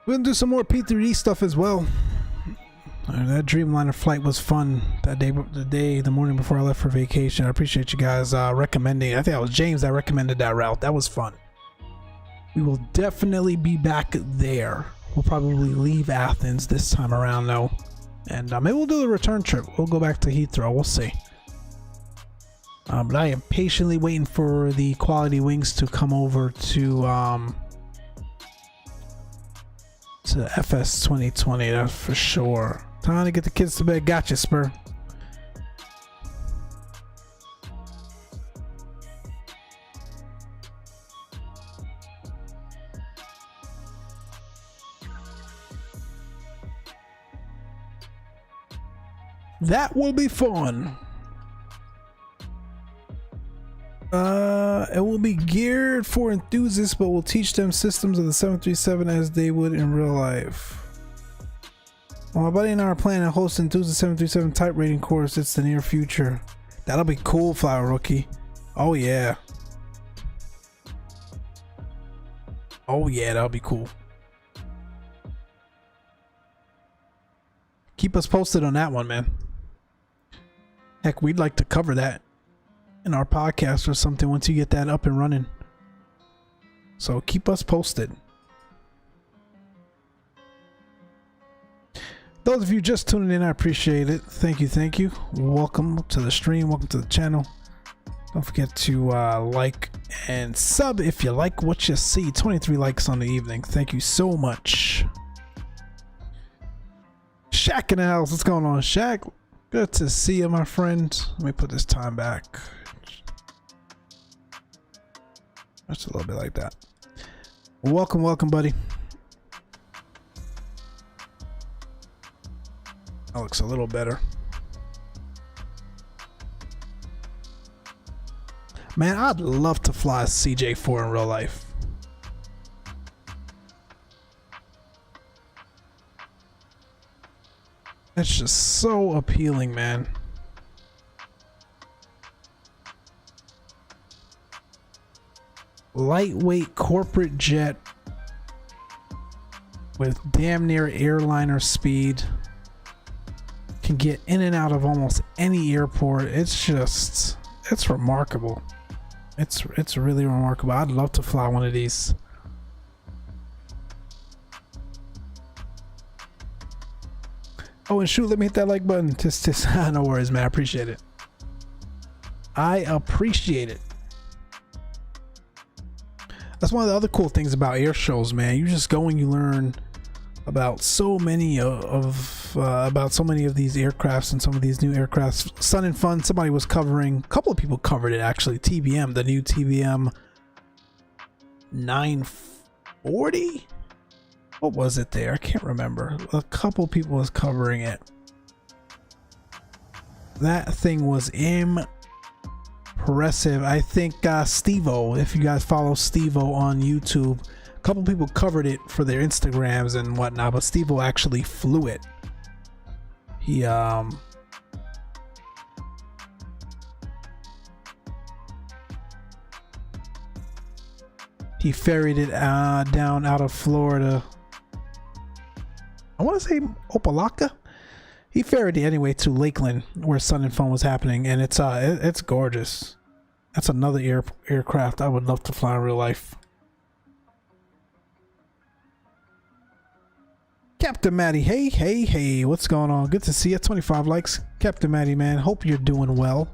We're gonna do some more P3D stuff as well. That Dreamliner flight was fun that day, the morning before I left for vacation. I appreciate you guys recommending. I think it was James that recommended that route. That was fun. We will definitely be back there. We'll probably leave Athens this time around though, and maybe we'll do the return trip. We'll go back to Heathrow. We'll see. But I am patiently waiting for the quality wings to come over to FS2020, that's for sure. Time to get the kids to bed. Gotcha, Spur. That will be fun. It will be geared for enthusiasts, but will teach them systems of the 737 as they would in real life. Well, my buddy and I are planning to host an enthusiast 737 type rating course. It's the near future. That'll be cool, Flower Rookie. Oh yeah. Oh yeah, that'll be cool. Keep us posted on that one, man. Heck, we'd like to cover that in our podcast or something once you get that up and running. So keep us posted. Those of you just tuning in, I appreciate it. Thank you, thank you. Welcome to the stream, welcome to the channel. Don't forget to like and sub if you like what you see. 23 likes on the evening. Thank you so much. Shaq in the house. What's going on, Shaq? Good to see you, my friend. Let me put this time back. Just a little bit like that. Welcome, welcome, buddy. That looks a little better. Man, I'd love to fly a CJ4 in real life. That's just so appealing, man. Lightweight corporate jet with damn near airliner speed. Can get in and out of almost any airport. It's remarkable. It's really remarkable. I'd love to fly one of these. Oh, and shoot, let me hit that like button. No worries, man. I appreciate it. I appreciate it. That's one of the other cool things about air shows, man. You just go and you learn about so many of these aircrafts and some of these new aircrafts. Sun and Fun, somebody was covering, a couple of people covered it actually. TBM, the new TBM 940. What was it there? I can't remember. A couple people was covering it. That thing was impressive. I think Stevo, if you guys follow Stevo on YouTube, a couple people covered it for their Instagrams and whatnot, but Stevo actually flew it. He ferried it down out of Florida. I want to say Opelika. He ferried it anyway to Lakeland, where Sun and Fun was happening, and it's gorgeous. That's another aircraft I would love to fly in real life. Captain Matty, hey, what's going on? Good to see you. 25 likes. Captain Matty, man, hope you're doing well.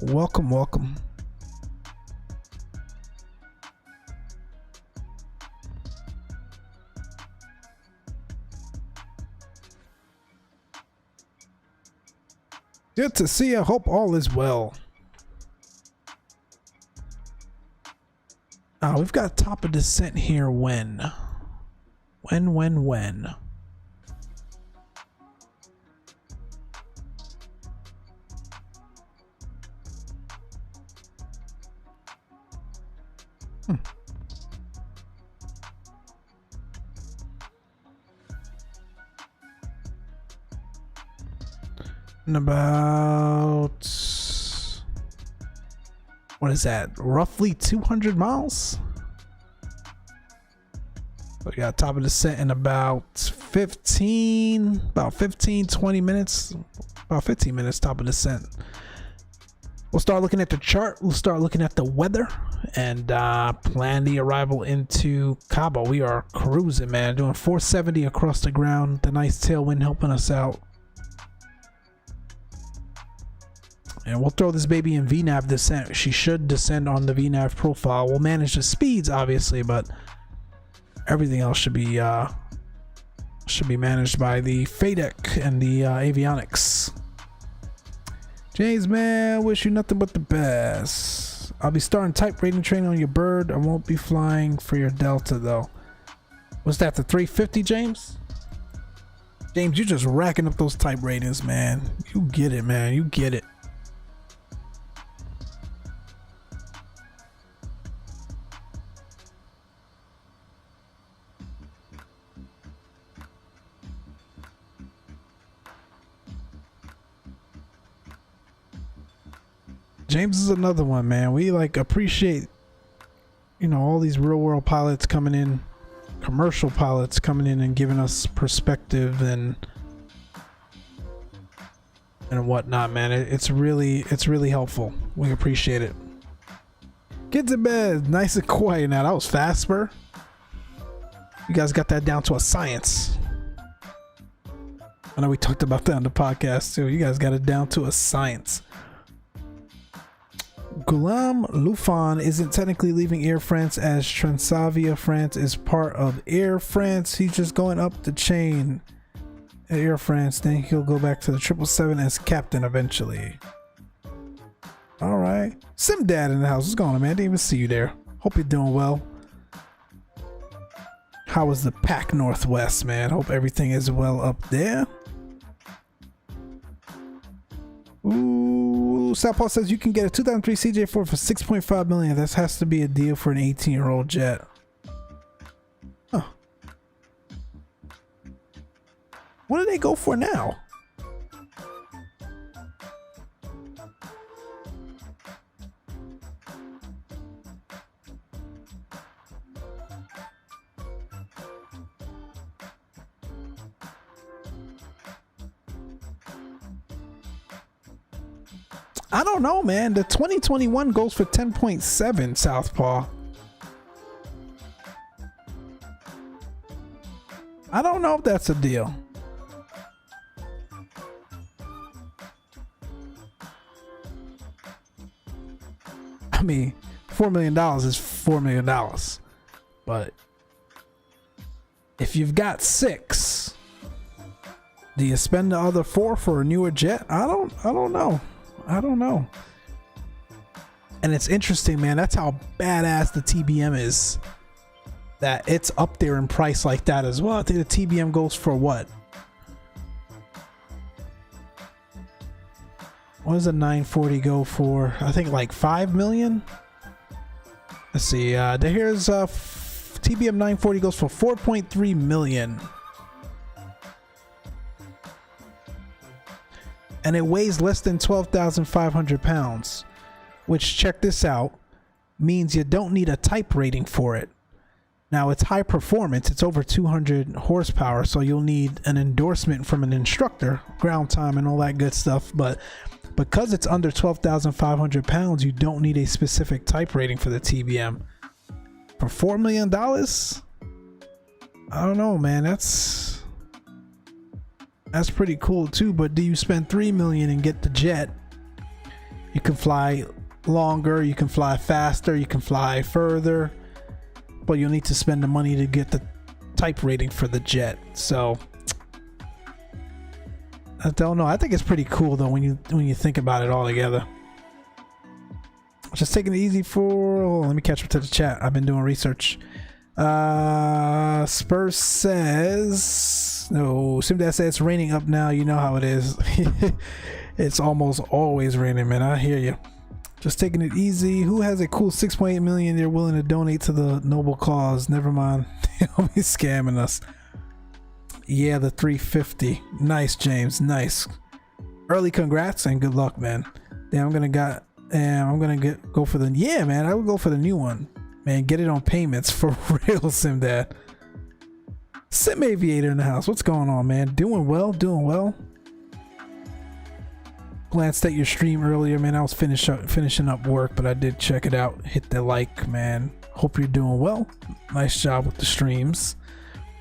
Welcome. Good to see you. Hope all is well. We've got top of descent here when? When? In about, what is that, roughly 200 miles? So we got top of descent in about 20 minutes, about 15 minutes top of descent. We'll start looking at the chart, we'll start looking at the weather, and plan the arrival into Cabo. We are cruising, man, doing 470 across the ground, the nice tailwind helping us out. And we'll throw this baby in VNAV descent. She should descend on the VNAV profile. We'll manage the speeds, obviously, but everything else should be managed by the FADEC and the avionics. James, man, wish you nothing but the best. I'll be starting type rating training on your bird. I won't be flying for your Delta, though. What's that, the 350, James? James, you're just racking up those type ratings, man. You get it, man. You get it. James is another one, man. We like appreciate, you know, all these real world pilots coming in, commercial pilots coming in and giving us perspective and whatnot, man. It's really helpful. We appreciate it. Kids in bed, nice and quiet now. That was fast, Spur. You guys got that down to a science. I know we talked about that on the podcast too. You guys got it down to a science. Guillaume Lufon isn't technically leaving Air France, as Transavia France is part of Air France. He's just going up the chain at Air France. Then he'll go back to the 777 as captain eventually. All right. Sim Dad in the house. What's going on, man? Didn't even see you there. Hope you're doing well. How is the Pac Northwest, man? Hope everything is well up there. Ooh, Southpaw says you can get a 2003 CJ4 for $6.5 million. That has to be a deal for an 18-year-old jet. Huh. What do they go for now? I don't know, man. The 2021 goes for 10.7, Southpaw. I don't know if that's a deal. I mean, $4 million is $4 million. But if you've got 6, do you spend the other 4 for a newer jet? I don't know. I don't know. And it's interesting, man. That's how badass the TBM is. That it's up there in price like that as well. I think the TBM goes for what? What does a 940 go for? I think like 5 million. Let's see. Here's TBM 940 goes for 4.3 million. And it weighs less than 12,500 pounds, which, check this out, means you don't need a type rating for it. Now, it's high performance. It's over 200 horsepower, so you'll need an endorsement from an instructor, ground time and all that good stuff. But because it's under 12,500 pounds, you don't need a specific type rating for the TBM. For $4 million? I don't know, man. That's pretty cool too. But do you spend $3 million and get the jet? You can fly longer, you can fly faster, you can fly further, but you'll need to spend the money to get the type rating for the jet. So I don't know. I think it's pretty cool though when you think about it all together. Just taking it easy for. Let me catch up to the chat. I've been doing research. Spurs says no. Simdad says it's raining up now. You know how it is. It's almost always raining, man. I hear you. Just taking it easy. Who has a cool 6.8 million they're willing to donate to the noble cause? Never mind. They'll be scamming us. Yeah, the 350. Nice, James. Nice. Early congrats and good luck, man. Damn, I'm gonna go for the. Yeah, man. I would go for the new one. Man, get it on payments for real, Simdad. Sim Aviator in the house. What's going on, man? Doing well. Doing well. Glanced at your stream earlier, man. I was finishing up work, but I did check it out. Hit the like, man. Hope you're doing well. Nice job with the streams.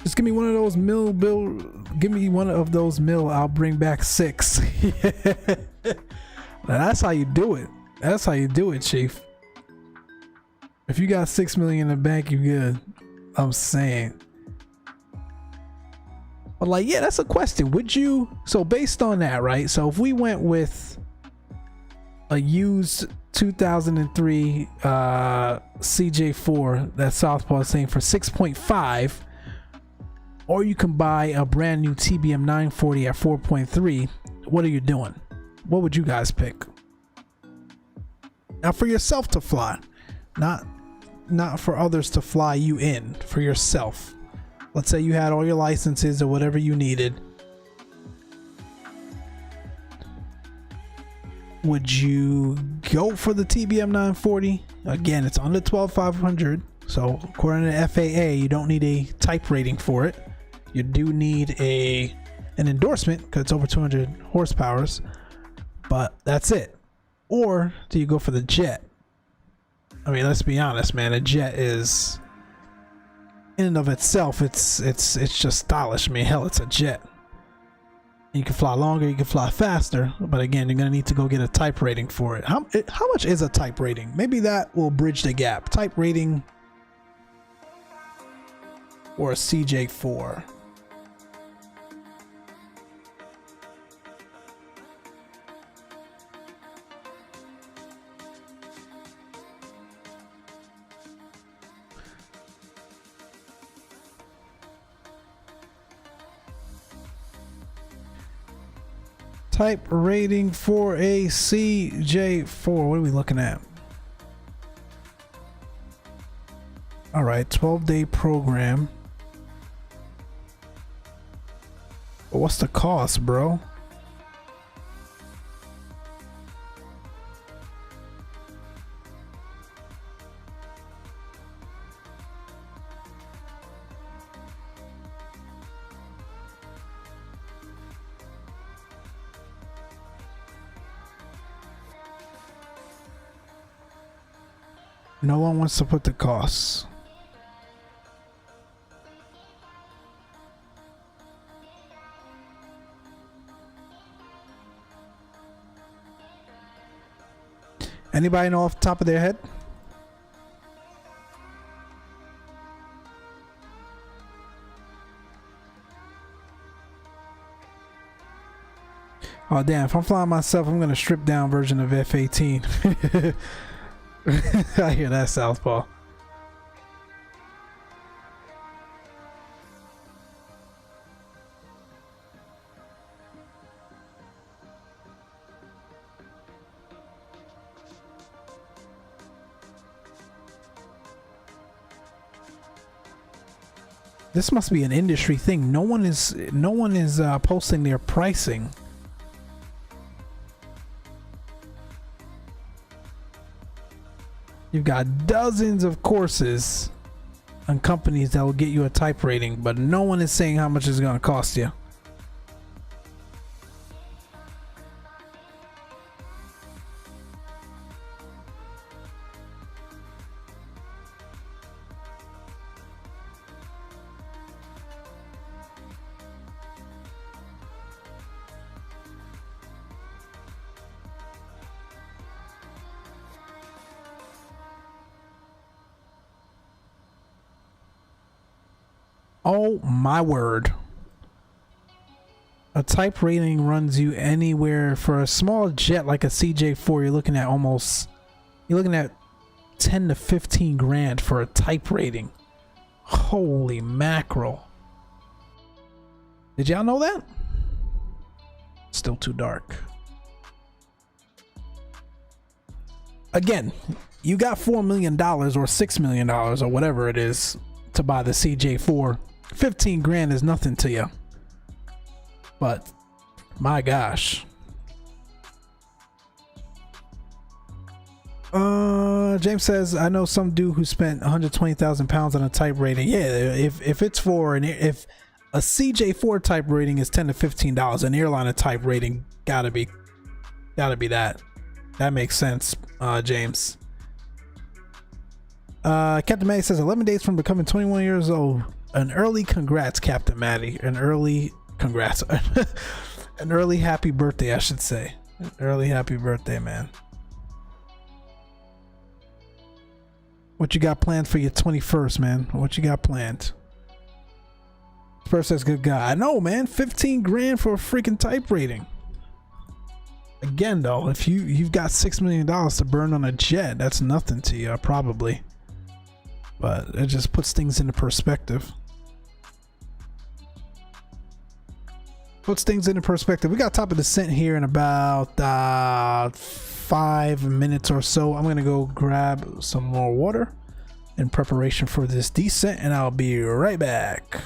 Just give me one of those mill, Bill. Give me one of those mill. I'll bring back 6. Now, that's how you do it. That's how you do it, Chief. If you got 6 million in the bank, you good. I'm saying. But like, yeah, that's a question. Would you? So based on that, right? So if we went with a used 2003 CJ4 that Southpaw is saying for 6.5, or you can buy a brand new TBM 940 at 4.3, what are you doing? What would you guys pick? Now for yourself to fly, not for others to fly you in, for yourself. Let's say you had all your licenses or whatever you needed. Would you go for the TBM 940? Again, it's under 12,500. So according to FAA, you don't need a type rating for it. You do need an endorsement because it's over 200 horsepowers. But that's it. Or do you go for the jet? I mean, let's be honest, man. A jet is, in and of itself, it's just stylish. I mean, hell, it's a jet. You can fly longer, you can fly faster, but again, you're gonna need to go get a type rating for it. How much is a type rating? Maybe that will bridge the gap. Type rating or a CJ4. Type rating for a CJ4. What are we looking at? All right, 12-day program. But what's the cost, bro? No one wants to put the costs. Anybody know off the top of their head? Oh damn, if I'm flying myself, I'm gonna strip down version of F-18. I hear that, Southpaw. This must be an industry thing. No one is posting their pricing. You've got dozens of courses on companies that will get you a type rating, but no one is saying how much it's going to cost you. Oh my word. A type rating runs you anywhere for a small jet like a CJ4. You're looking at 10 to 15 grand for a type rating. Holy mackerel. Did y'all know that? Still too dark. Again, you got $4 million or $6 million or whatever it is to buy the CJ4. 15 grand is nothing to you. But my gosh. James says, I know some dude who spent 120,000 pounds on a type rating. Yeah, if it's for if a CJ4 type rating is $10 to $15, an airliner type rating gotta be that. That makes sense, James. Captain Maddie says 11 days from becoming 21 years old. An early congrats, Captain Maddie. An early congrats. An early happy birthday, I should say. An early happy birthday, man. What you got planned for your 21st, man? What you got planned? First, says good guy. I know, man. 15 grand for a freaking type rating. Again, though, if you've got $6 million to burn on a jet, that's nothing to you, probably. But it just puts things into perspective. Puts things into perspective. We got top of descent here in about 5 minutes or so. I'm going to go grab some more water in preparation for this descent, and I'll be right back.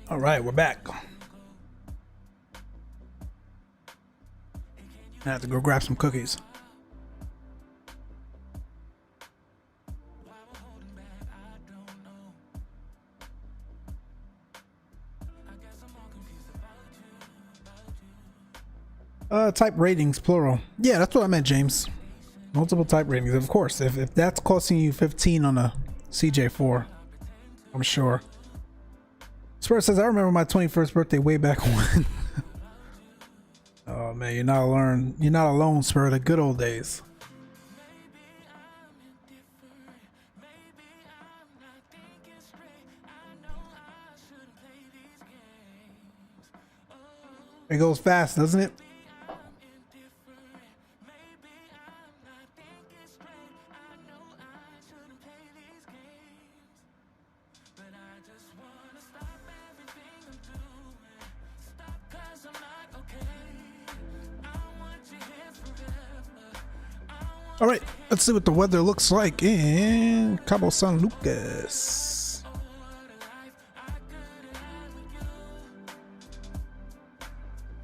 All right, we're back. I have to go grab some cookies. Type ratings, plural. Yeah, that's what I meant, James. Multiple type ratings, of course. If that's costing you 15 on a CJ4, I'm sure. Spur says, I remember my 21st birthday way back when. Oh man, you're not alone, Spur. The good old days. It goes fast, doesn't it? All right, let's see what the weather looks like in Cabo San Lucas.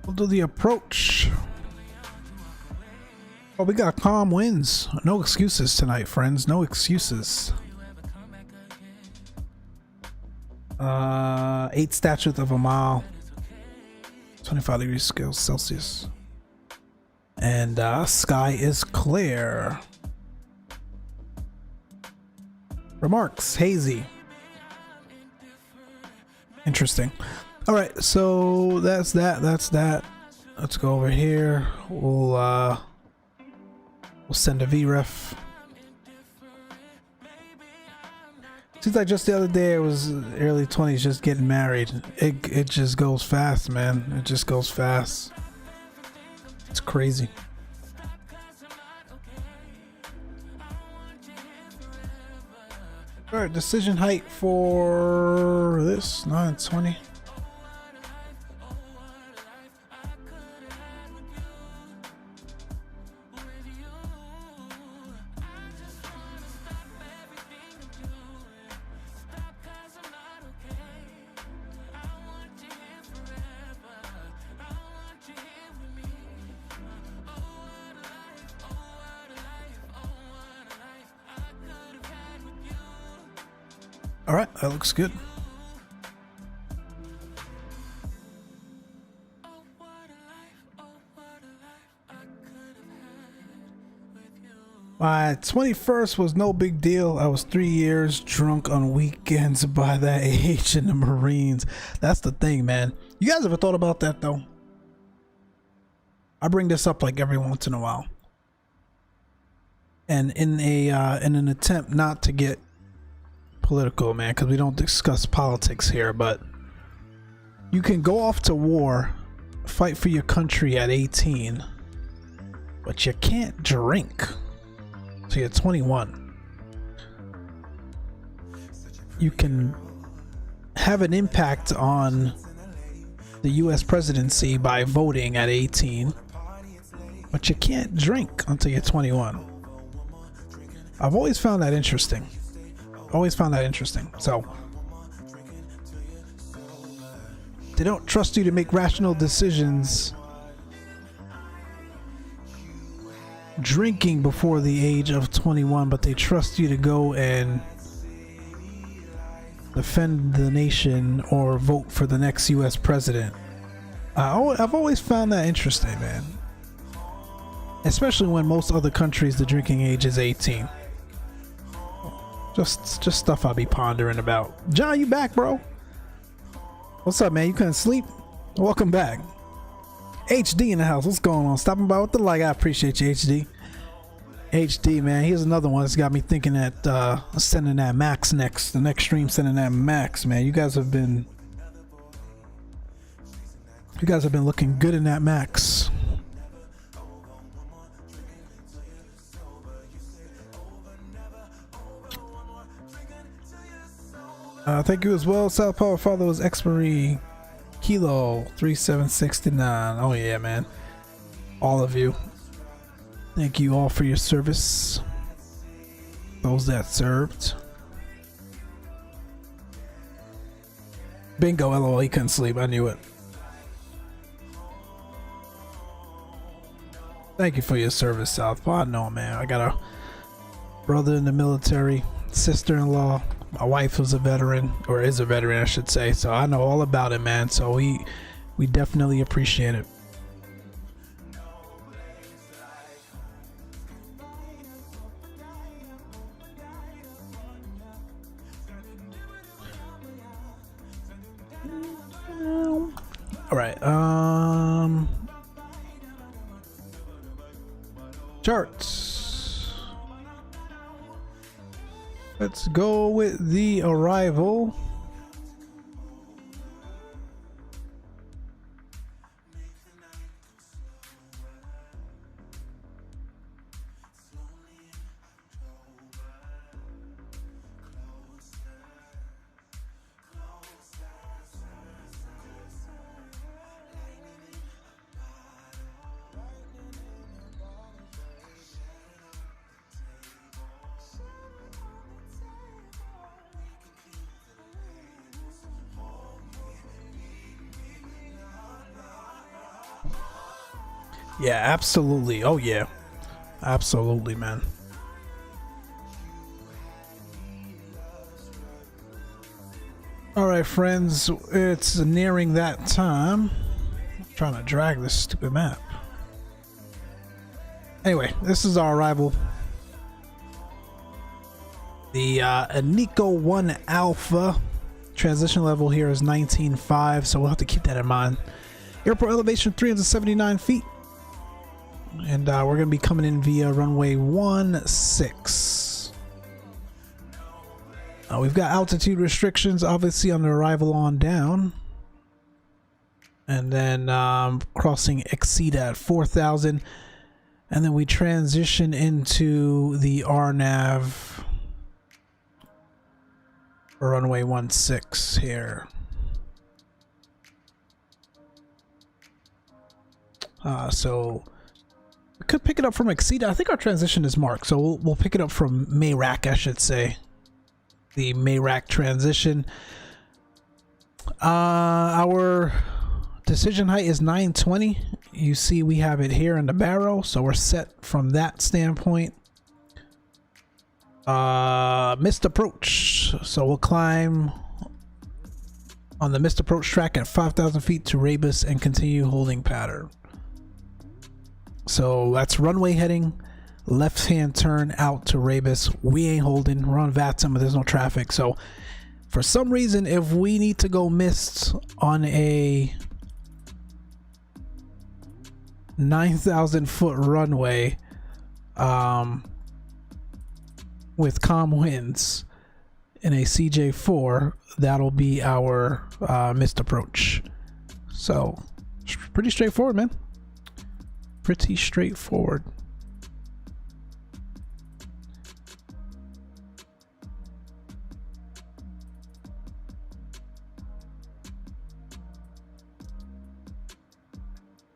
We'll do the approach. Oh, we got calm winds. No excuses tonight, friends. No excuses. 8 statutes of a mile. 25 degrees Celsius. And sky is clear. Remarks, hazy. Interesting. All right, so that's that. Let's go over here. We'll send a VREF. Seems like just the other day it was early 20s just getting married. It just goes fast, man. It just goes fast. It's crazy. All right, decision height for this 920. All right, that looks good. My 21st was no big deal. I was 3 years drunk on weekends by that age in the Marines. That's the thing, man. You guys ever thought about that though? I bring this up like every once in a while. And in an attempt not to get political, man, because we don't discuss politics here, but you can go off to war, fight for your country at 18, but you can't drink till you're 21. You can have an impact on the US presidency by voting at 18, but you can't drink until you're 21. I've always found that interesting. So they don't trust you to make rational decisions drinking before the age of 21, but they trust you to go and defend the nation or vote for the next US president. I've always found that interesting, man, especially when most other countries the drinking age is 18. Just stuff I'll be pondering about. John, you back, bro? What's up, man? You couldn't sleep? Welcome back. HD in the house. What's going on? Stopping by with the like. I appreciate you, HD. HD, man. Here's another one that's got me thinking that sending that Max next. The next stream, sending that Max, man. You guys have been looking good in that Max. Thank you as well. South Power Father was Expiry Kilo 3769. Oh yeah, man. All of you. Thank you all for your service. Those that served. Bingo, LOL, he couldn't sleep. I knew it. Thank you for your service, Southpaw. I know, man. I got a brother in the military, sister-in-law. My wife was a veteran, or is a veteran, I should say. So I know all about it, man. So we definitely appreciate it. All right. Charts. Let's go with the arrival. Yeah, absolutely. Oh yeah, absolutely, man. All right, friends, it's nearing that time. I'm trying to drag this stupid map. Anyway, this is our arrival. The Nico 1 Alpha transition level here is 19.5, so we'll have to keep that in mind. Airport elevation 379 feet. And we're going to be coming in via runway 16. We've got altitude restrictions, obviously, on the arrival on down. And then crossing exceed at 4,000. And then we transition into the RNAV runway 16 here. So we could pick it up from Exceed. I think our transition is marked, so we'll pick it up from Mayrac, I should say. The Mayrac transition. Our decision height is 920. You see we have it here in the barrel, so we're set from that standpoint. Missed approach, so we'll climb on the missed approach track at 5,000 feet to Airbus and continue holding pattern. So that's runway heading, left hand turn out to Airbus. We ain't holding, we're on VATSIM, but there's no traffic. So for some reason, if we need to go missed on a 9,000 foot runway with calm winds in a CJ4, that'll be our missed approach. So pretty straightforward, man. Pretty straightforward.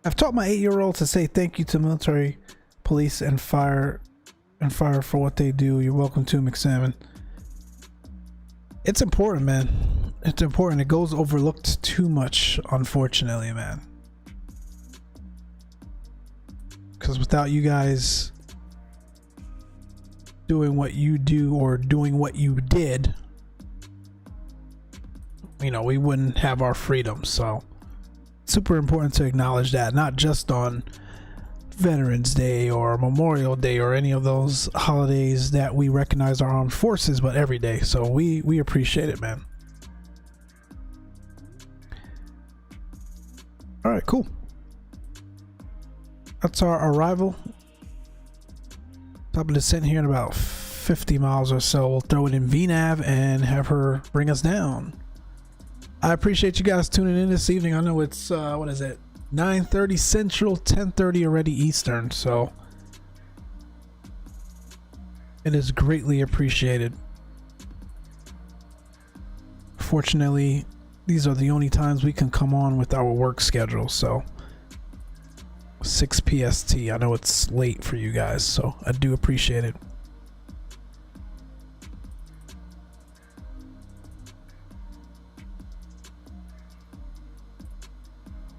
I've taught my 8-year-old to say thank you to military, police, and fire for what they do. You're welcome to, Micslmn. It's important, man. It's important. It goes overlooked too much, unfortunately, man. Because without you guys doing what you do or doing what you did, you know, we wouldn't have our freedom. So super important to acknowledge that, not just on Veterans Day or Memorial Day or any of those holidays that we recognize our armed forces, but every day. So we appreciate it, man. All right, cool. That's our arrival. Top of descent here in about 50 miles or so. We'll throw it in VNAV and have her bring us down. I appreciate you guys tuning in this evening. I know it's what is it, 9:30 Central, 10:30 already Eastern, so it is greatly appreciated. Fortunately, these are the only times we can come on with our work schedule, so 6 PST. I know it's late for you guys, so I do appreciate it.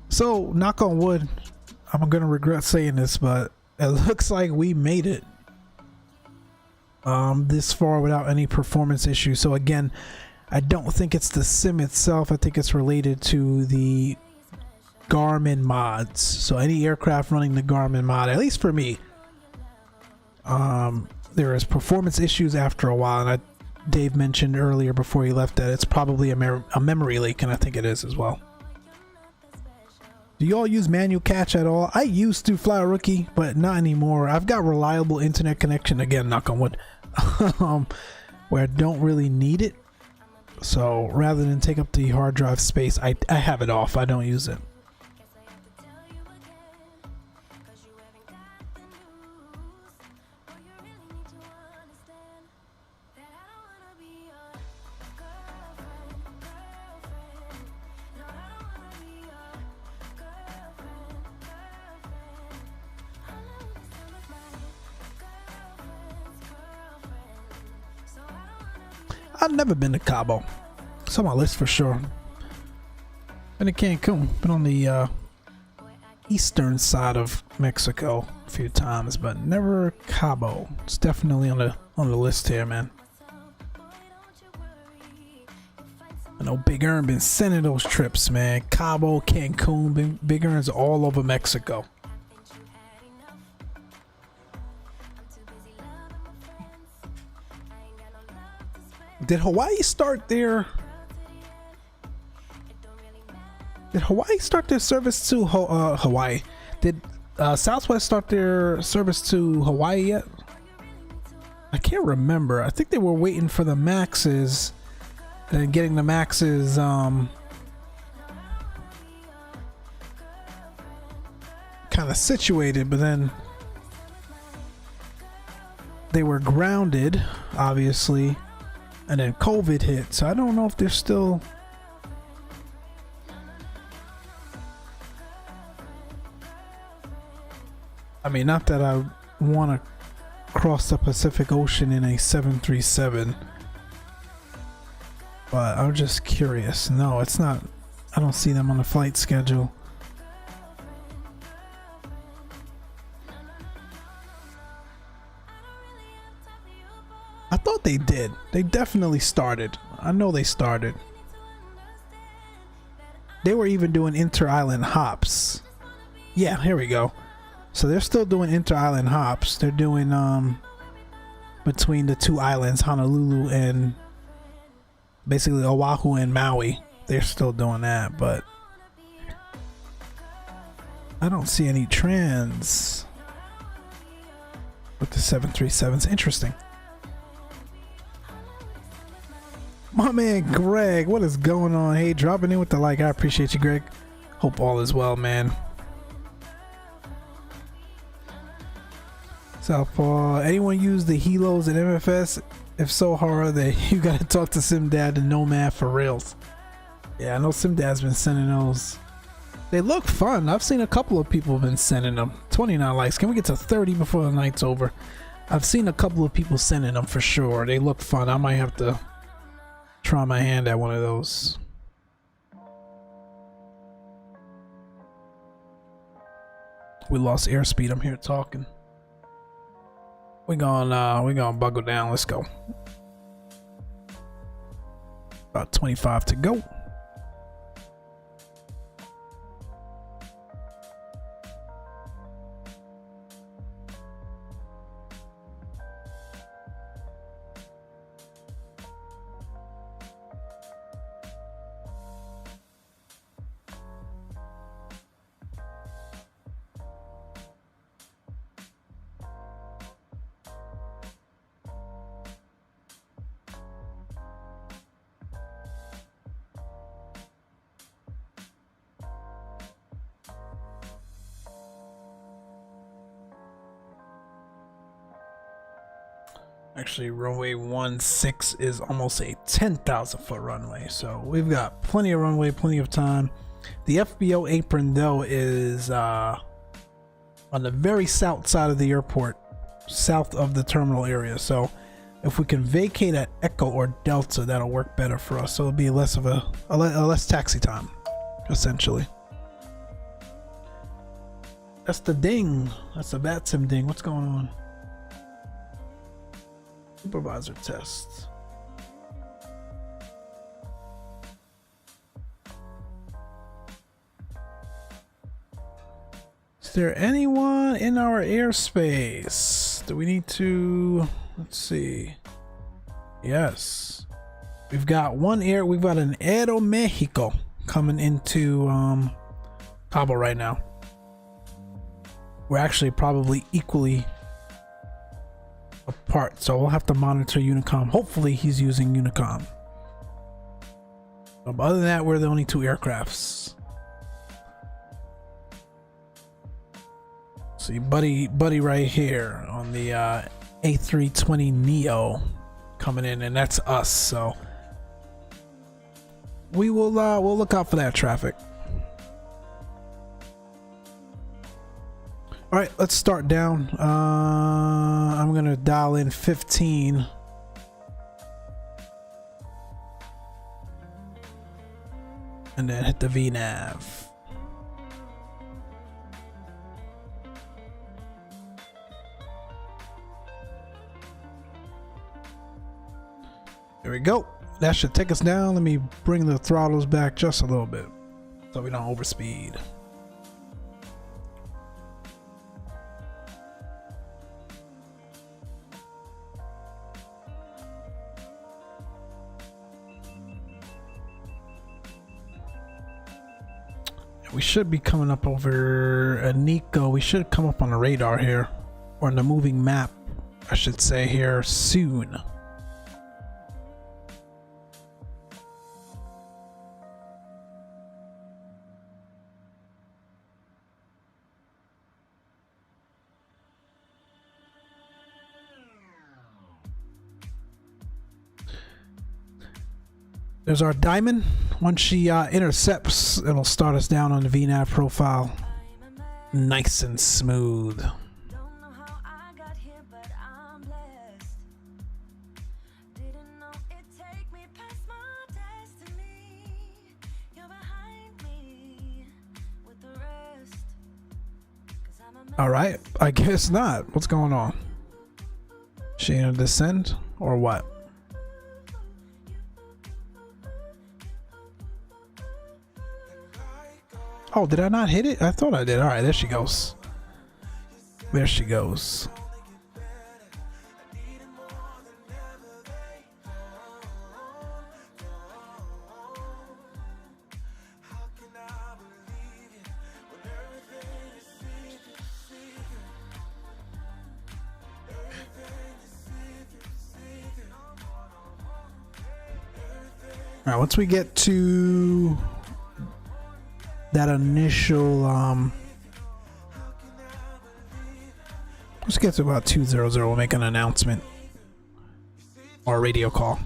So, knock on wood, I'm gonna regret saying this, but it looks like we made it this far without any performance issues. So again, I don't think it's the sim itself. I think it's related to the Garmin mods. So any aircraft running the Garmin mod, at least for me, there is performance issues after a while, and Dave mentioned earlier before he left that it's probably a memory leak, and I think it is as well. Do y'all use manual catch at all? I used to, fly a rookie, but not anymore. I've got reliable internet connection, again, knock on wood, where I don't really need it. So rather than take up the hard drive space, I have it off. I don't use it. I've never been to Cabo. It's on my list for sure. Been to Cancun. Been on the eastern side of Mexico a few times, but never Cabo. It's definitely on the list here, man. I know Big Earn been sending those trips, man. Cabo, Cancun, Big Earn's all over Mexico. Did Hawaii start their service to Hawaii? Did Southwest start their service to Hawaii yet? I can't remember. I think they were waiting for the Maxes and getting the Maxes kind of situated, but then they were grounded, obviously, and then COVID hit. So I don't know if they're still. I mean, not that I want to cross the Pacific Ocean in a 737, but I'm just curious. No, it's not. I don't see them on the flight schedule. I thought they did. They definitely started. I know they started. They were even doing inter-island hops. Yeah, here we go. So they're still doing inter-island hops. They're doing between the two islands, Honolulu and basically Oahu and Maui. They're still doing that, but I don't see any trans with the 737s. Interesting. My man Greg, what is going on? Hey, dropping in with the like. I appreciate you, Greg. Hope all is well, man. Southpaw, anyone use the Helos and MFS? If so, horror, that you gotta talk to SimDad and Nomad for reals. Yeah, I know SimDad's been sending those. They look fun. I've seen a couple of people have been sending them. 29 likes. Can we get to 30 before the night's over? I've seen a couple of people sending them for sure. They look fun. I might have to try my hand at one of those. We lost airspeed. I'm here talking. We're gonna buckle down. Let's go. About 25 to go. Actually, runway 16 is almost a 10,000 foot runway, so we've got plenty of runway, plenty of time. The FBO apron though is on the very south side of the airport, south of the terminal area. So if we can vacate at Echo or Delta, that'll work better for us. So it'll be less of a less taxi time, essentially. That's the ding. That's the VATSIM ding. What's going on? Supervisor test. Is there anyone in our airspace? Do we need to, let's see. Yes. We've got we've got an Aeromexico coming into Cabo right now. We're actually probably equally apart, so we'll have to monitor Unicom. Hopefully he's using Unicom. But other than that, we're the only two aircrafts. See buddy right here on the A320 Neo coming in, and that's us. So we will we'll look out for that traffic. All right, let's start down. I'm gonna dial in 15. And then hit the VNAV. There we go. That should take us down. Let me bring the throttles back just a little bit so we don't overspeed. We should be coming up over Nico. We should come up on the radar here, or on the moving map, I should say, here soon. There's our diamond. Once she intercepts, it'll start us down on the VNAV profile. Nice and smooth. All right, I guess not. What's going on? She gonna descend or what? Oh, did I not hit it? I thought I did. All right, there she goes. There she goes. All right, once we get to that initial let's get to about 200. We'll make an announcement or a radio call.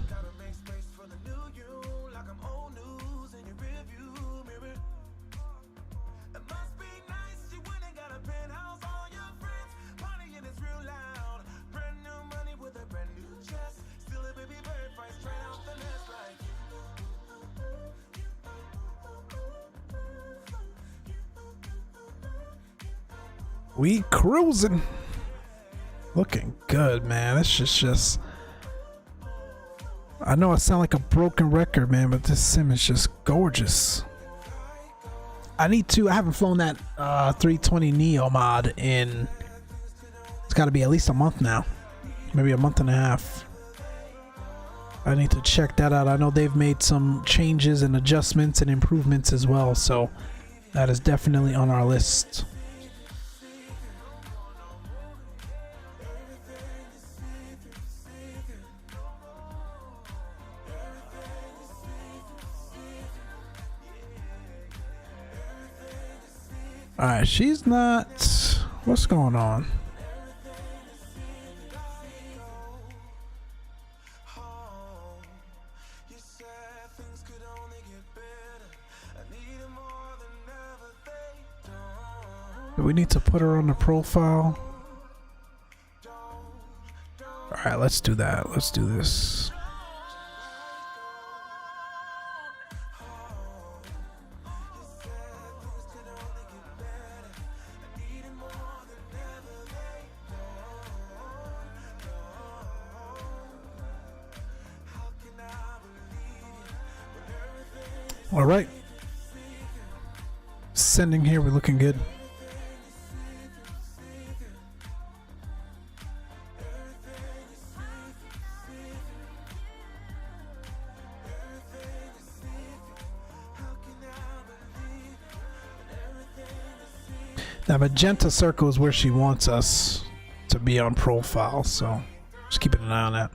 We cruising. Looking good, man. This is just, I know I sound like a broken record, man, but this sim is just gorgeous. I haven't flown that 320 Neo mod in, it's got to be at least a month now, maybe a month and a half. I need to check that out. I know they've made some changes and adjustments and improvements as well, so that is definitely on our list. Alright, she's not... What's going on? Do we need to put her on the profile? Alright, let's do that. Let's do this. All right, sending here, we're looking good. Now magenta circle is where she wants us to be on profile, so just keeping an eye on that.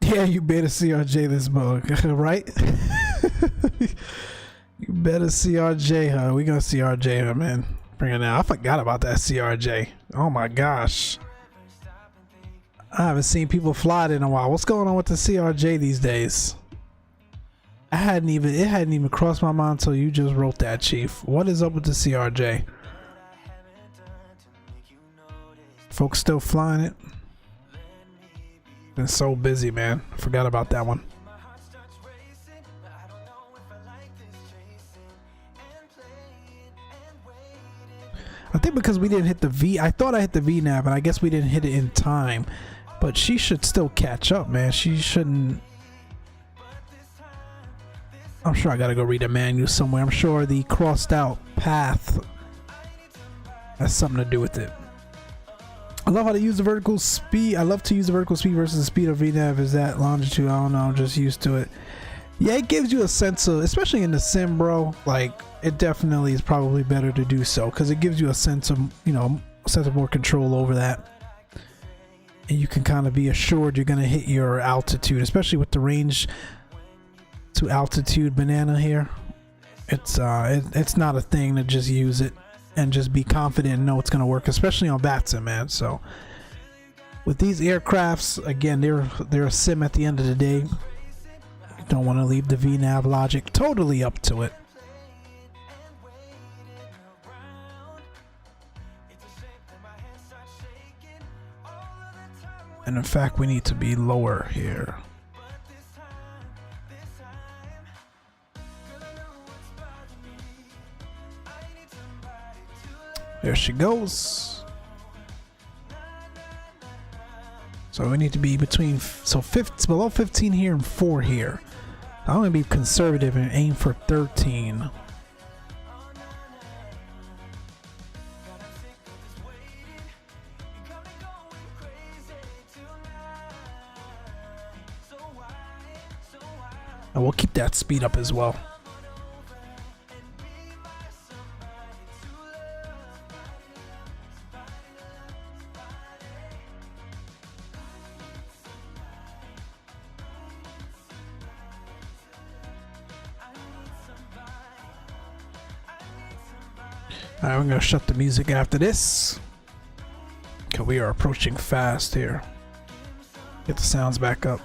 Yeah, you better CRJ this bug, right? You better CRJ her. We gonna CRJ her, man. Bring it out. I forgot about that CRJ. Oh my gosh. I haven't seen people fly it in a while. What's going on with the CRJ these days? It hadn't even crossed my mind until you just wrote that, Chief. What is up with the CRJ? Folks still flying it? Been so busy, man. Forgot about that one. I think because we didn't hit the V, I thought I hit the VNAV, and I guess we didn't hit it in time. But she should still catch up, man. She shouldn't. I'm sure I gotta go read a manual somewhere. I'm sure the crossed out path has something to do with it. I love how to use the vertical speed. I love to use the vertical speed versus the speed of VNAV. Is that longitude? I don't know. I'm just used to it. Yeah, it gives you a sense of, especially in the sim, bro. Like, it definitely is probably better to do so because it gives you a sense of, you know, a sense of more control over that. And you can kind of be assured you're going to hit your altitude, especially with the range to altitude banana here. It's not a thing to just use it and just be confident and know it's going to work, especially on VATSIM, man. So with these aircrafts, again, they're a sim at the end of the day. You don't want to leave the VNAV logic totally up to it. And in fact, we need to be lower here. There she goes. So we need to be between, so it's below 15 here and 4 here. I'm gonna be conservative and aim for 13. And we'll keep that speed up as well. Alright, we're gonna shut the music after this, because we are approaching fast here. Get the sounds back up.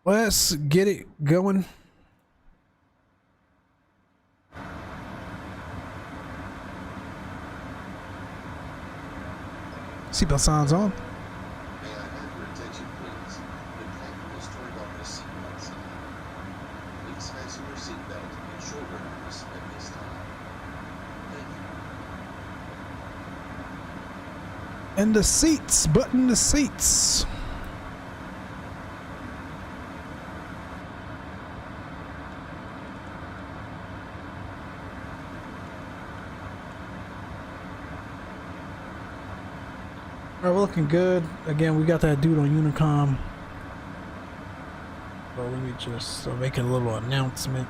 Let's get it going. Seatbelt signs on. May I have your attention, please? The captain is turned off the seatbelt sign. Please fasten your seatbelt and shoulder harness at this time. Thank you. And the seats, button the seats. Alright, we're looking good. Again, we got that dude on Unicom. So let me just make a little announcement.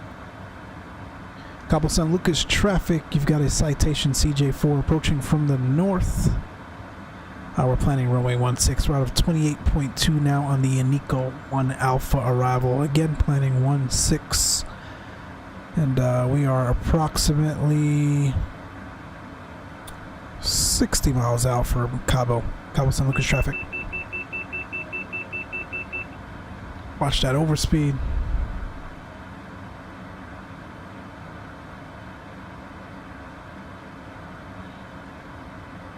Cabo San Lucas traffic, you've got a citation CJ4 approaching from the north. We're planning runway 16, route of 28.2 now on the Anico 1 Alpha arrival. Again, planning 16. And we are approximately 60 miles out for Cabo San Lucas traffic. Watch that overspeed.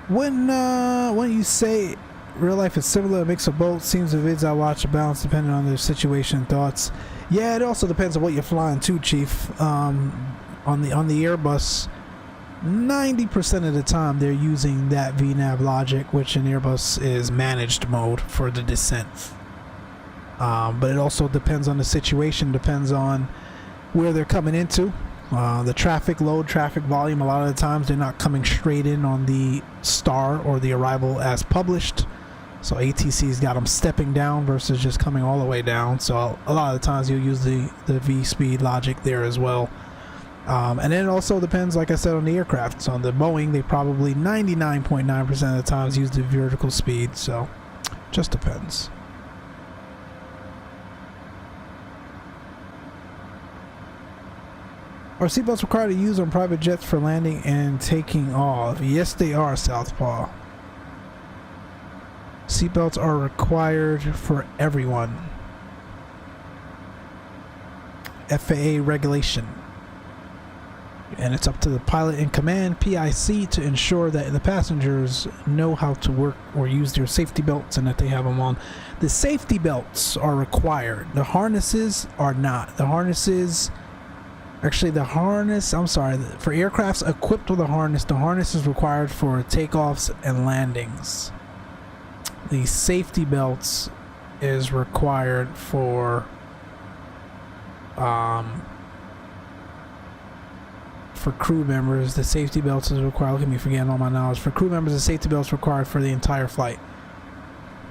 When you say real life is similar, a mix of both, seems the vids I watch a balance depending on their situation and thoughts. Yeah, it also depends on what you're flying too, Chief. On the Airbus, 90% of the time they're using that VNAV logic, which in Airbus is managed mode for the descent. But it also depends on the situation, depends on where they're coming into. The traffic load, traffic volume, a lot of the times they're not coming straight in on the star or the arrival as published. So ATC's got them stepping down versus just coming all the way down. So a lot of the times you'll use the V-speed logic there as well. And then it also depends, like I said, on the aircraft. So on the Boeing, they probably 99.9% of the times use the vertical speed. So just depends. Are seatbelts required to use on private jets for landing and taking off? Yes, they are, Southpaw. Seatbelts are required for everyone. FAA regulation. and it's up to the pilot in command, PIC, to ensure that the passengers know how to work or use their safety belts and that they have them on. The safety belts are required. The harnesses are not. The harnesses, actually the harness, I'm sorry, for aircrafts equipped with a harness, the harness is required for takeoffs and landings. The safety belts is required for crew members. The safety belts is required. Look at me forgetting all my knowledge. For crew members, the safety belts required for the entire flight.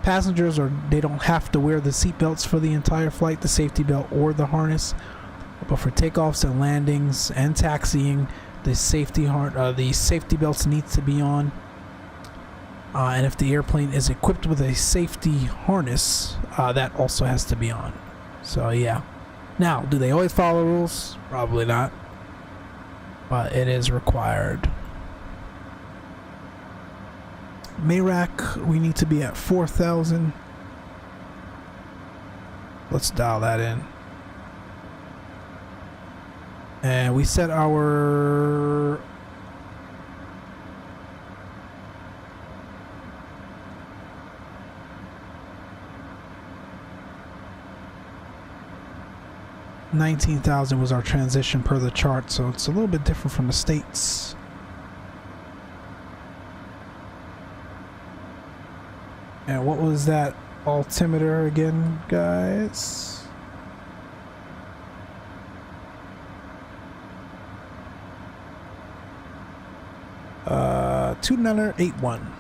Passengers, they don't have to wear the seat belts for the entire flight, the safety belt or the harness. But for takeoffs and landings and taxiing, the safety belts need to be on. And if the airplane is equipped with a safety harness, that also has to be on. So yeah. Now, do they always follow rules? Probably not. But it is required. MARAC, we need to be at 4,000. Let's dial that in. And we set our $19,000 was our transition per the chart, so it's a little bit different from the States. And what was that altimeter again, guys? Uh, 2981.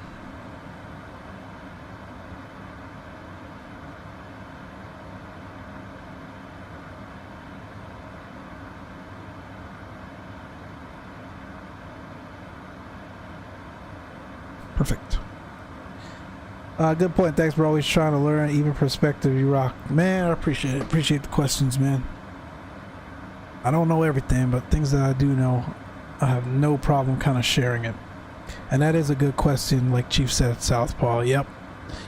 Perfect. Good point. Thanks for always trying to learn. Even perspective, you rock. Man, I appreciate it. Appreciate the questions, man. I don't know everything, but things that I do know, I have no problem kind of sharing it. And that is a good question, like Chief said at Southpaw. Yep.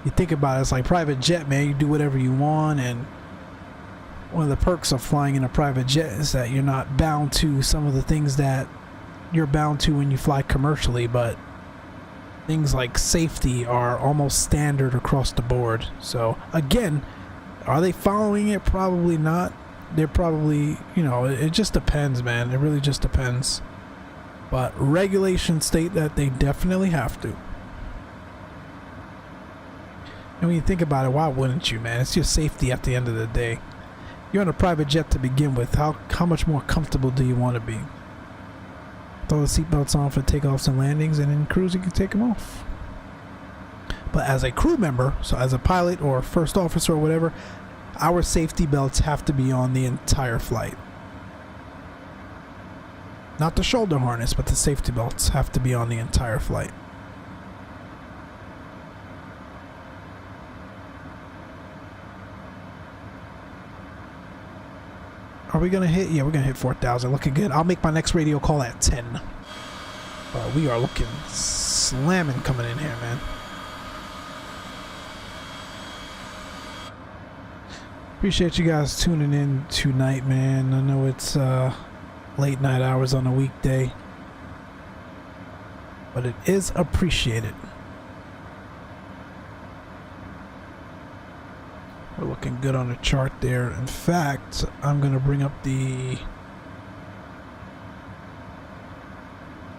You think about it, it's like private jet, man. You do whatever you want, and one of the perks of flying in a private jet is that you're not bound to some of the things that you're bound to when you fly commercially, but things like safety are almost standard across the board. So again, are they following it? Probably not. They're probably, you know, it just depends, man. It really just depends. But regulations state that they definitely have to. And when you think about it, why wouldn't you, man? It's your safety at the end of the day. You're on a private jet to begin with. How much more comfortable do you want to be? Throw the seatbelts on for takeoffs and landings, and in cruise you can take them off. But as a crew member, so as a pilot or first officer or whatever, our safety belts have to be on the entire flight. Not the shoulder harness, but the safety belts have to be on the entire flight. Are we gonna hit? Yeah, we're gonna hit 4,000. Looking good. I'll make my next radio call at 10. But we are looking slamming coming in here, man. Appreciate you guys tuning in tonight, man. I know it's late night hours on a weekday, but it is appreciated. We're looking good on the chart there. In fact, I'm going to bring up the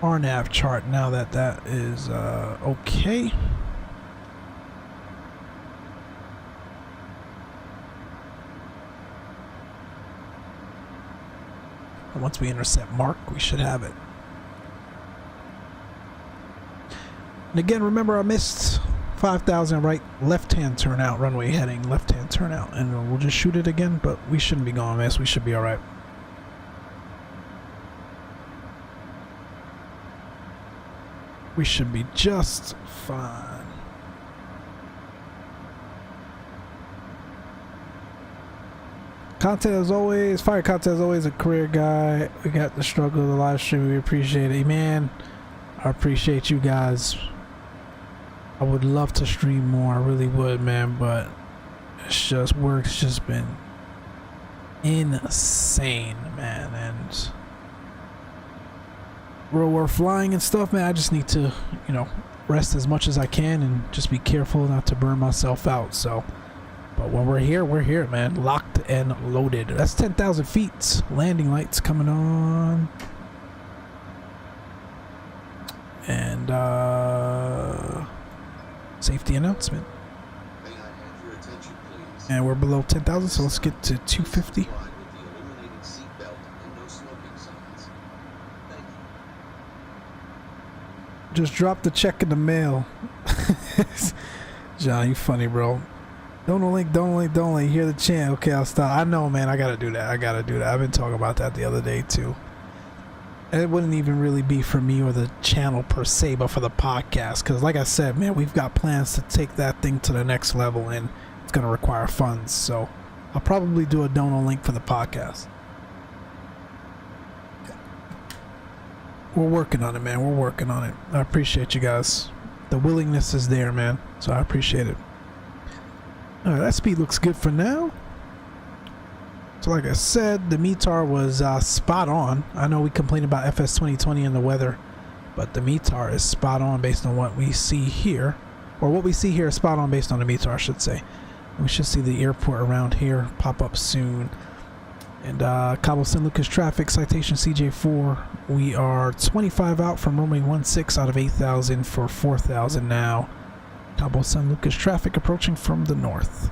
RNAV chart now that that is okay. And once we intercept Mark, we should have it. And again, remember I missed 5,000 right left-hand turnout, runway heading left-hand turnout, and we'll just shoot it again, but we shouldn't be going miss. We should be all right. We should be just fine. Content as always, fire content as always, a career guy. We got the struggle of the live stream. We appreciate it, man. I appreciate you guys. I would love to stream more, I really would, man, but it's just, work's just been insane, man, and we're flying and stuff, man, I just need to, you know, rest as much as I can and just be careful not to burn myself out. So, but when we're here, man, locked and loaded. That's 10,000 feet. Landing lights coming on. And safety announcement. May I have your attention, please? And we're below 10,000, so let's get to 250. Fly with the illuminated seatbelt and no smoking signs. Thank you. Just drop the check in the mail. John, you funny, bro. Don't link. Hear the chant. Okay, I'll stop. I know, man. I gotta do that. I've been talking about that the other day, too. And it wouldn't even really be for me or the channel per se, but for the podcast. Because like I said, man, we've got plans to take that thing to the next level, and it's going to require funds. So I'll probably do a donor link for the podcast. We're working on it, man. We're working on it. I appreciate you guys. The willingness is there, man. So I appreciate it. All right, that speed looks good for now. So like I said, the METAR was spot on. I know we complain about FS2020 and the weather, but the METAR is spot on based on what we see here. Or what we see here is spot on based on the METAR, I should say. We should see the airport around here pop up soon. And Cabo San Lucas traffic, citation CJ4. We are 25 out from runway 16 out of 8,000 for 4,000 now. Cabo San Lucas traffic approaching from the north.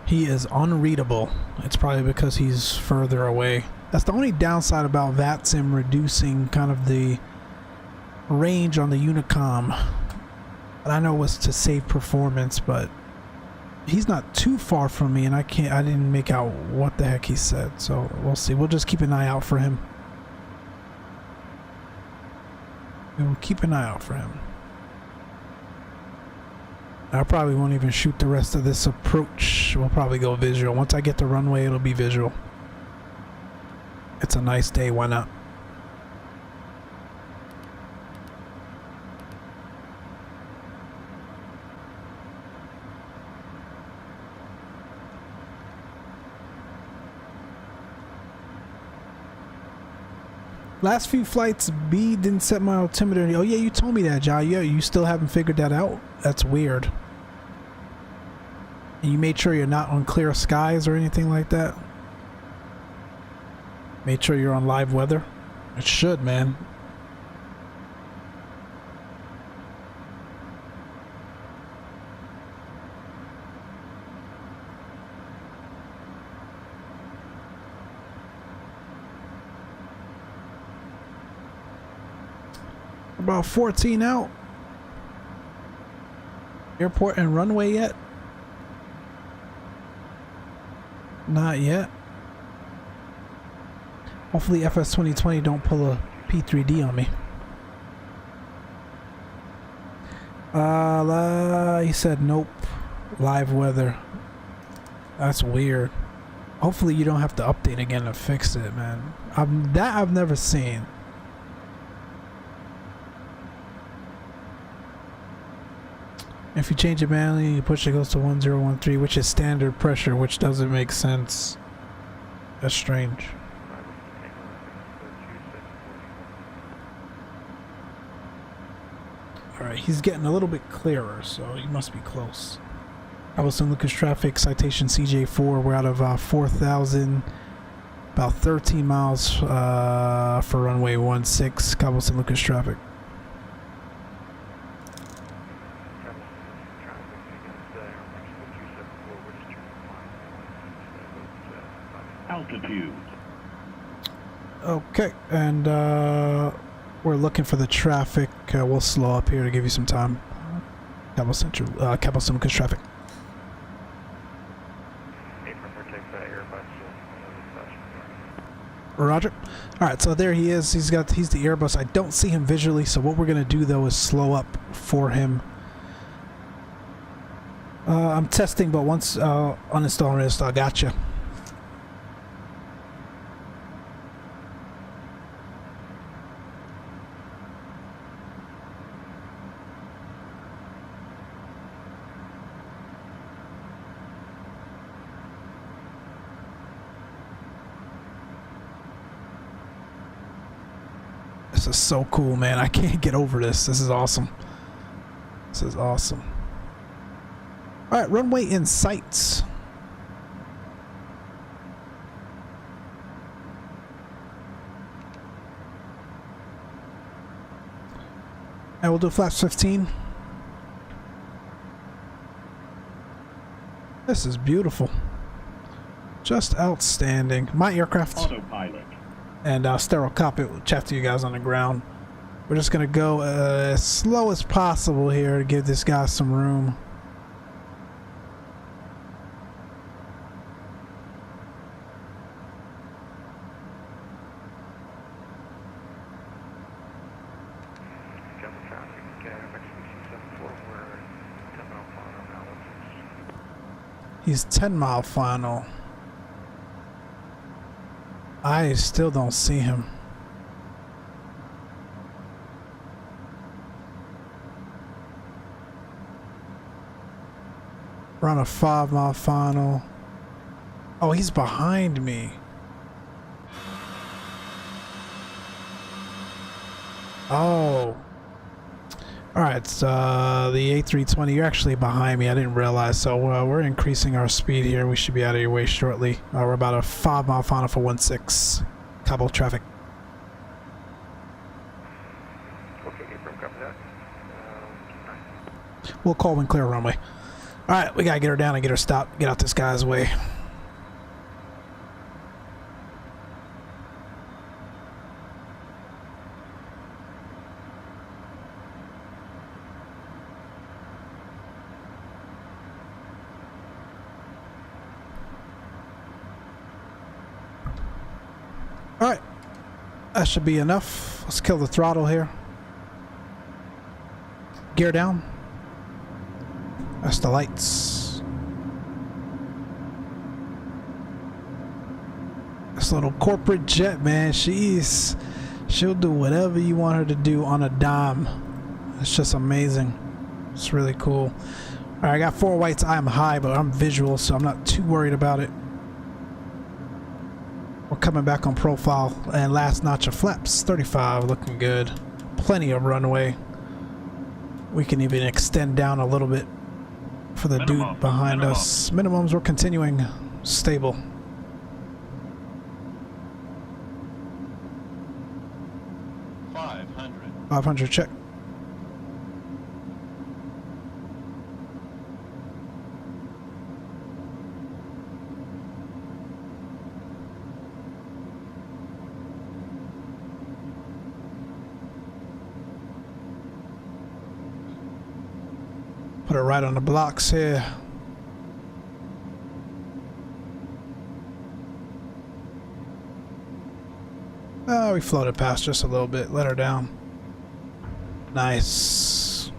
He is unreadable. It's probably because he's further away. That's the only downside about VATSIM reducing kind of the range on the Unicom. And I know it was to save performance, but he's not too far from me, and I didn't make out what the heck he said. So we'll see. We'll just keep an eye out for him. We'll keep an eye out for him. I probably won't even shoot the rest of this approach. We'll probably go visual. Once I get the runway, it'll be visual. It's a nice day, why not? Last few flights, B didn't set my altimeter. Oh yeah, you told me that, John. Yeah, you still haven't figured that out? That's weird. And you made sure you're not on clear skies or anything like that? Made sure you're on live weather? It should, man. About 14 out. Airport and runway yet? Not yet. Hopefully FS2020 don't pull a P3D on me. He said nope. Live weather. That's weird. Hopefully you don't have to update again to fix it, man. I've never seen. If you change it manually, you push it goes to 1013, which is standard pressure, which doesn't make sense. That's strange. Alright, he's getting a little bit clearer, so he must be close. Cabo San Lucas traffic, citation CJ4. We're out of 4,000, about 13 miles for runway 16, Cabo San Lucas traffic. Altitude. Okay, and we're looking for the traffic. We'll slow up here to give you some time. Cabo San Lucas traffic. Roger. All right, so there he is. He's the Airbus. I don't see him visually, so what we're gonna do though is slow up for him. I'm testing, but once uninstall and reinstall, gotcha. This is so cool, man. I can't get over this. This is awesome. This is awesome. All right, runway in sight. And we'll do flaps 15. This is beautiful. Just outstanding. My aircraft. Autopilot. And sterile cockpit will chat to you guys on the ground. We're just gonna go as slow as possible here to give this guy some room. He's 10 mile final. I still don't see him. We're on a 5 mile final. Oh, he's behind me. Oh. Alright, the A320, you're actually behind me. I didn't realize. So we're increasing our speed here. We should be out of your way shortly. We're about a 5 mile final for 16. Cabo traffic. Okay, from copy that. We'll call when clear runway. Alright, we gotta get her down and get her stopped. Get out this guy's way. Alright, that should be enough. Let's kill the throttle here. Gear down. That's the lights. This little corporate jet, man, she'll do whatever you want her to do on a dime. It's just amazing. It's really cool. Alright, I got 4 whites. I am high, but I'm visual, so I'm not too worried about it. We're coming back on profile, and last notch of flaps, 35, looking good. Plenty of runway. We can even extend down a little bit for the dude behind us. Minimums, we're continuing stable. 500 check. Put it right on the blocks here. Oh, we floated past just a little bit. Let her down. Nice.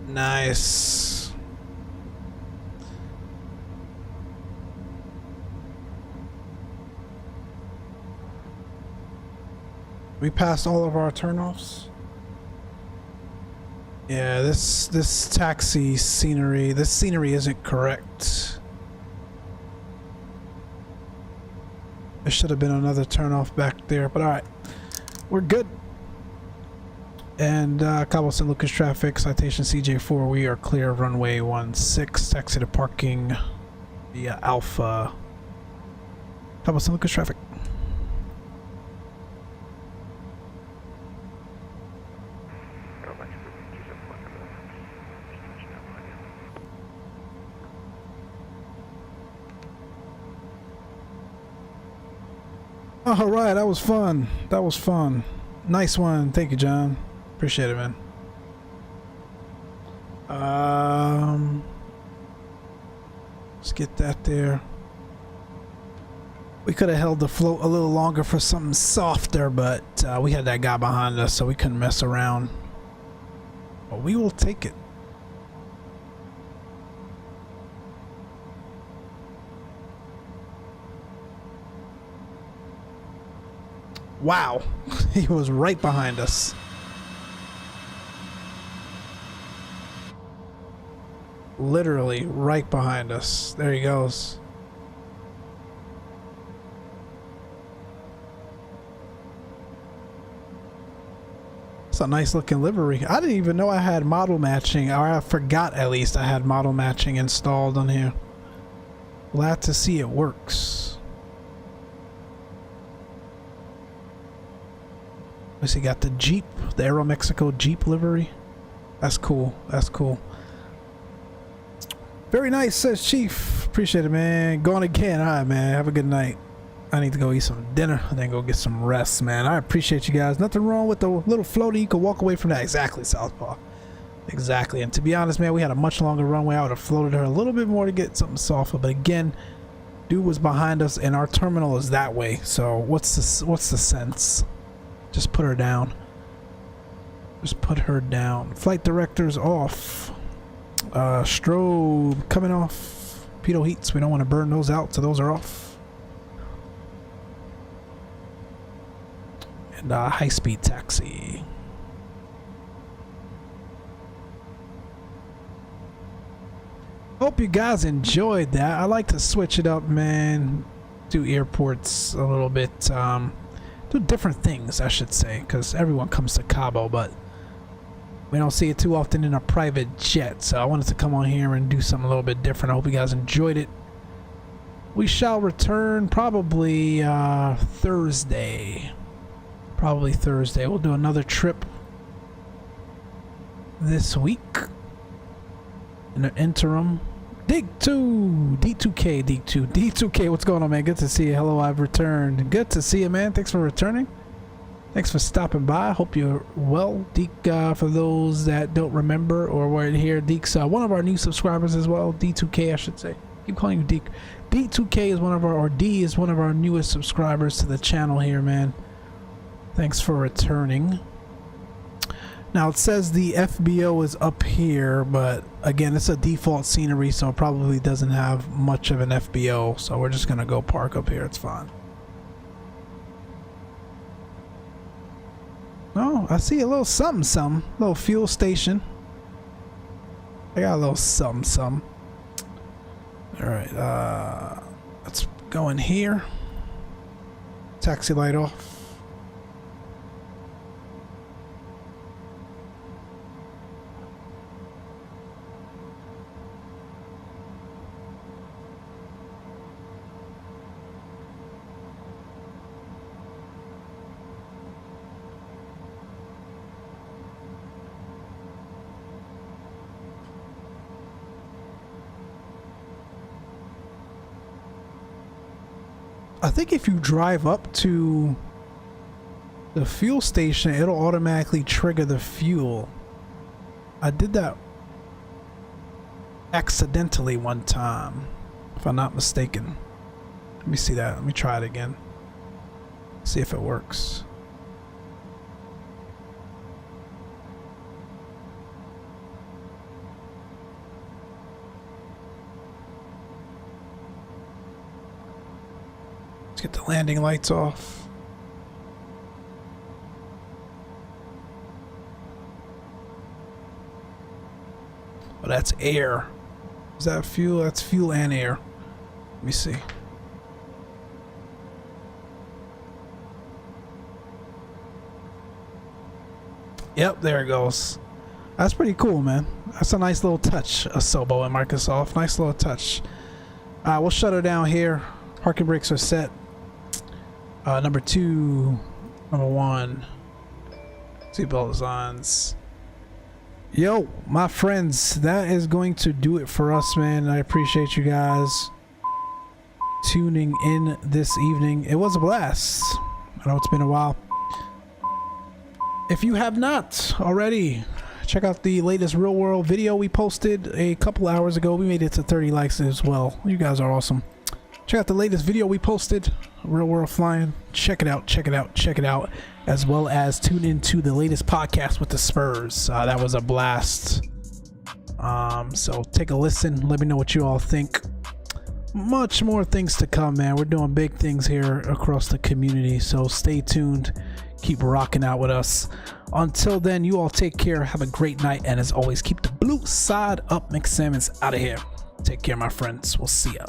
Nice. We passed all of our turnoffs. Yeah, this taxi scenery, this scenery isn't correct. There should have been another turnoff back there, but alright. We're good. And Cabo San Lucas traffic, citation CJ4, we are clear of runway 16, taxi to parking via Alpha. Cabo San Lucas traffic. All right, that was fun. That was fun. Nice one. Thank you, John. Appreciate it, man. Let's get that there. We could have held the float a little longer for something softer, but we had that guy behind us, so we couldn't mess around. but we will take it. Wow, he was right behind us. Literally right behind us. There he goes. It's a nice looking livery. I didn't even know I had model matching, or I forgot at least I had model matching installed on here. Glad to see it works. He got the Jeep, the Aero Mexico Jeep livery. That's cool. That's cool. Very nice, says Chief. Appreciate it, man. Going again. All right, man. Have a good night. I need to go eat some dinner and then go get some rest, man. I appreciate you guys. Nothing wrong with the little floaty. You can walk away from that. Exactly, Southpaw. Exactly. And to be honest, man, we had a much longer runway. I would have floated her a little bit more to get something softer. But again, dude was behind us, and our terminal is that way. So what's the sense? Just put her down. Just put her down. Flight director's off. Strobe coming off. Pitot heats. We don't want to burn those out, so those are off. And high-speed taxi. Hope you guys enjoyed that. I like to switch it up, man. Do airports a little bit. Do different things, I should say, because everyone comes to Cabo, but we don't see it too often in a private jet. So I wanted to come on here and do something a little bit different. I hope you guys enjoyed it. We shall return probably Thursday. Probably Thursday. We'll do another trip this week. In the interim, Dig2, D2K, Dig2, D2K. What's going on, man? Good to see you. Hello, I've returned. Good to see you, man. Thanks for returning. Thanks for stopping by. Hope you're well. Deke, for those that don't remember or weren't here, Deke's one of our new subscribers as well. D2K, I should say. Keep calling you Deke. D2K is one of our, or D is one of our newest subscribers to the channel here, man. Thanks for returning. Now it says the FBO is up here, but again, it's a default scenery, so it probably doesn't have much of an FBO. So we're just gonna go park up here. It's fine. Oh, I see a little something, little fuel station. I got a little something. All right, let's go in here. Taxi light off. I think if you drive up to the fuel station, it'll automatically trigger the fuel. I did that accidentally one time, if I'm not mistaken. Let me see that. Let me try it again. See if it works. Get the landing lights off. Oh, that's air. Is that fuel? That's fuel and air. Let me see. Yep, there it goes. That's pretty cool, man. That's a nice little touch, Asobo and Microsoft. Nice little touch. We'll shut her down here. Parking brakes are set. Number 2, number 1, seatbelt designs. Yo, my friends, that is going to do it for us, man. I appreciate you guys tuning in this evening. It was a blast. I know it's been a while. If you have not already, check out the latest real world video we posted a couple hours ago. We made it to 30 likes as well. You guys are awesome. Check out the latest video we posted, real world flying. Check it out, check it out, check it out. as well as tune into the latest podcast with the Spurs. That was a blast. So take a listen. Let me know what you all think. Much more things to come, man. We're doing big things here across the community, so stay tuned. Keep rocking out with us. Until then, you all take care. Have a great night, and as always, keep the blue side up. Micslmn's out of here. Take care, my friends. We'll see ya.